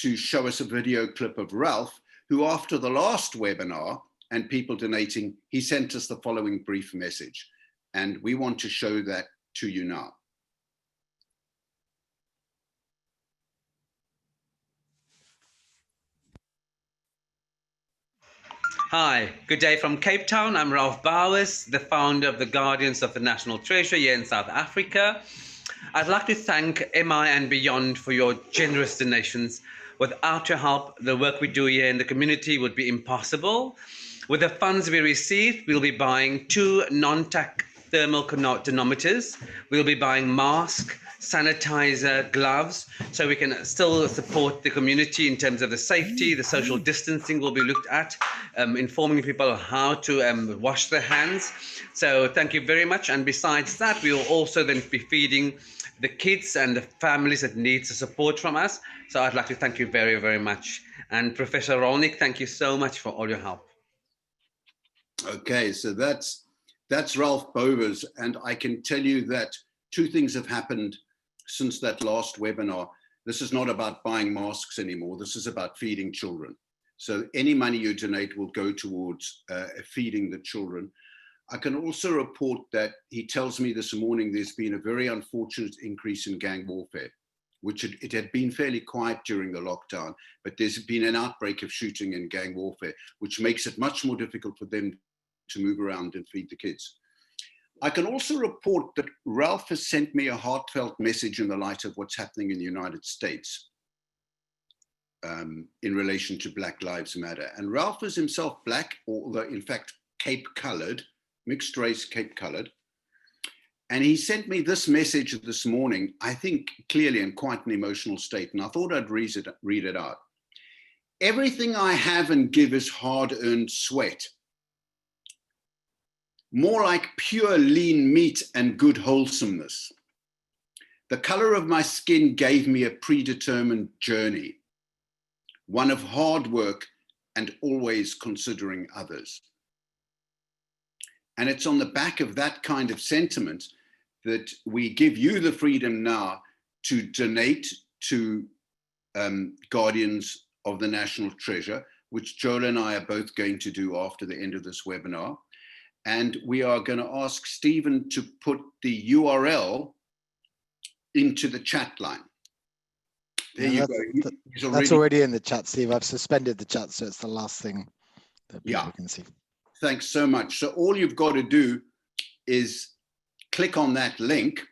to show us a video clip of Ralph, who after the last webinar and people donating, he sent us the following brief message. And we want to show that to you now. Hi, good day from Cape Town. I'm Ralph Bowers, the founder of the Guardians of the National Treasure here in South Africa. I'd like to thank MI and Beyond for your generous donations. Without your help, the work we do here in the community would be impossible. With the funds we receive, we'll be buying 2 non-TAC thermal tonometers. We'll be buying masks, sanitizer, gloves, so we can still support the community in terms of the safety, the social distancing will be looked at, informing people how to wash their hands. So thank you very much. And besides that, we will also then be feeding the kids and the families that need the support from us. So I'd like to thank you very, very much. And Professor Rolnick, thank you so much for all your help. Okay, so that's Ralph Bowers, and I can tell you that two things have happened since that last webinar. This is not about buying masks anymore. This is about feeding children. So any money you donate will go towards feeding the children. I can also report that he tells me this morning there's been a very unfortunate increase in gang warfare, which it had been fairly quiet during the lockdown, but there's been an outbreak of shooting and gang warfare, which makes it much more difficult for them to move around and feed the kids. I can also report that Ralph has sent me a heartfelt message in the light of what's happening in the United States in relation to Black Lives Matter. And Ralph is himself Black, although in fact Cape-colored, mixed race Cape-colored. And he sent me this message this morning, I think clearly in quite an emotional state, and I thought I'd read it out. Everything I have and give is hard-earned sweat. More like pure lean meat and good wholesomeness. The color of my skin gave me a predetermined journey, one of hard work and always considering others. And it's on the back of that kind of sentiment that we give you the freedom now to donate to Guardians of the National Treasure, which Joel and I are both going to do after the end of this webinar. And we are going to ask Stephen to put the URL into the chat line. There you go. That's already in the chat, Steve. I've suspended the chat, so it's the last thing that people can see. Thanks so much. So all you've got to do is click on that link,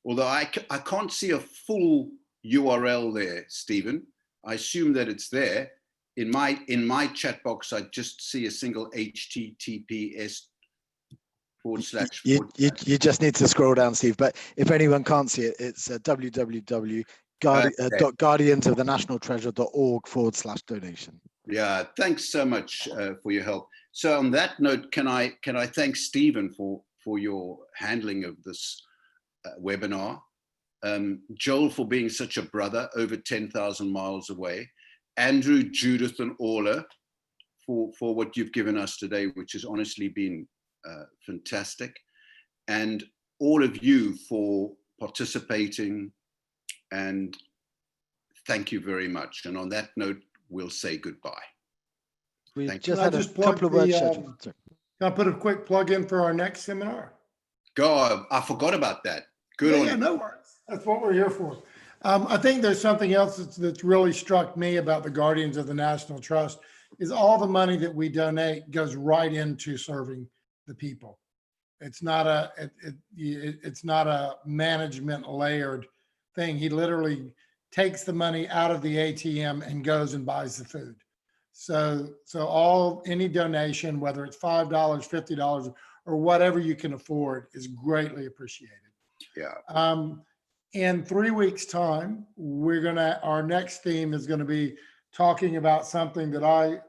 although I can't see a full URL there, Stephen. I assume that it's there. In my chat box, I just see a single HTTPS / You just need to scroll down, Steve. But if anyone can't see it, it's www.guardiansofthenationaltreasure.org/donation. Yeah, thanks so much for your help. So on that note, can I thank Stephen for your handling of this webinar, Joel for being such a brother over 10,000 miles away, Andrew, Judith, and Orla for what you've given us today, which has honestly been fantastic, and all of you for participating, and thank you very much. And on that note, we'll say goodbye. We just had a couple of words scheduled. Can I put a quick plug in for our next seminar? Go, I forgot about that. Good on you. No worries. That's what we're here for. I think there's something else that's really struck me about the Guardians of the National Trust is all the money that we donate goes right into serving the people. It's not it's not a management layered thing. He literally takes the money out of the ATM and goes and buys the food. So any donation, whether it's $5, $50, or whatever you can afford, is greatly appreciated. Yeah. In 3 weeks' time, our next theme is going to be talking about something that I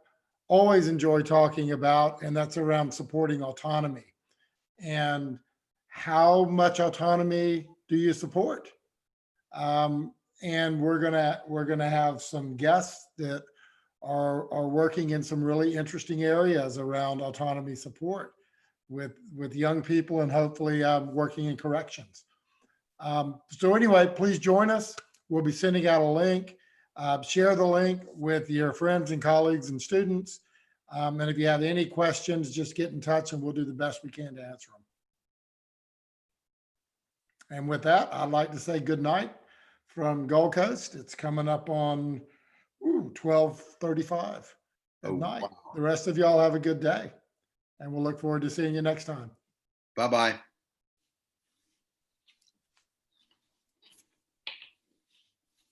always enjoy talking about, and that's around supporting autonomy. And how much autonomy do you support? And we're gonna have some guests that are working in some really interesting areas around autonomy support with young people, and hopefully working in corrections. So anyway, please join us. We'll be sending out a link. Share the link with your friends and colleagues and students. And if you have any questions, just get in touch and we'll do the best we can to answer them. And with that, I'd like to say good night from Gold Coast. It's coming up on 12:35 at night. Wow. The rest of y'all have a good day, and we'll look forward to seeing you next time. Bye-bye.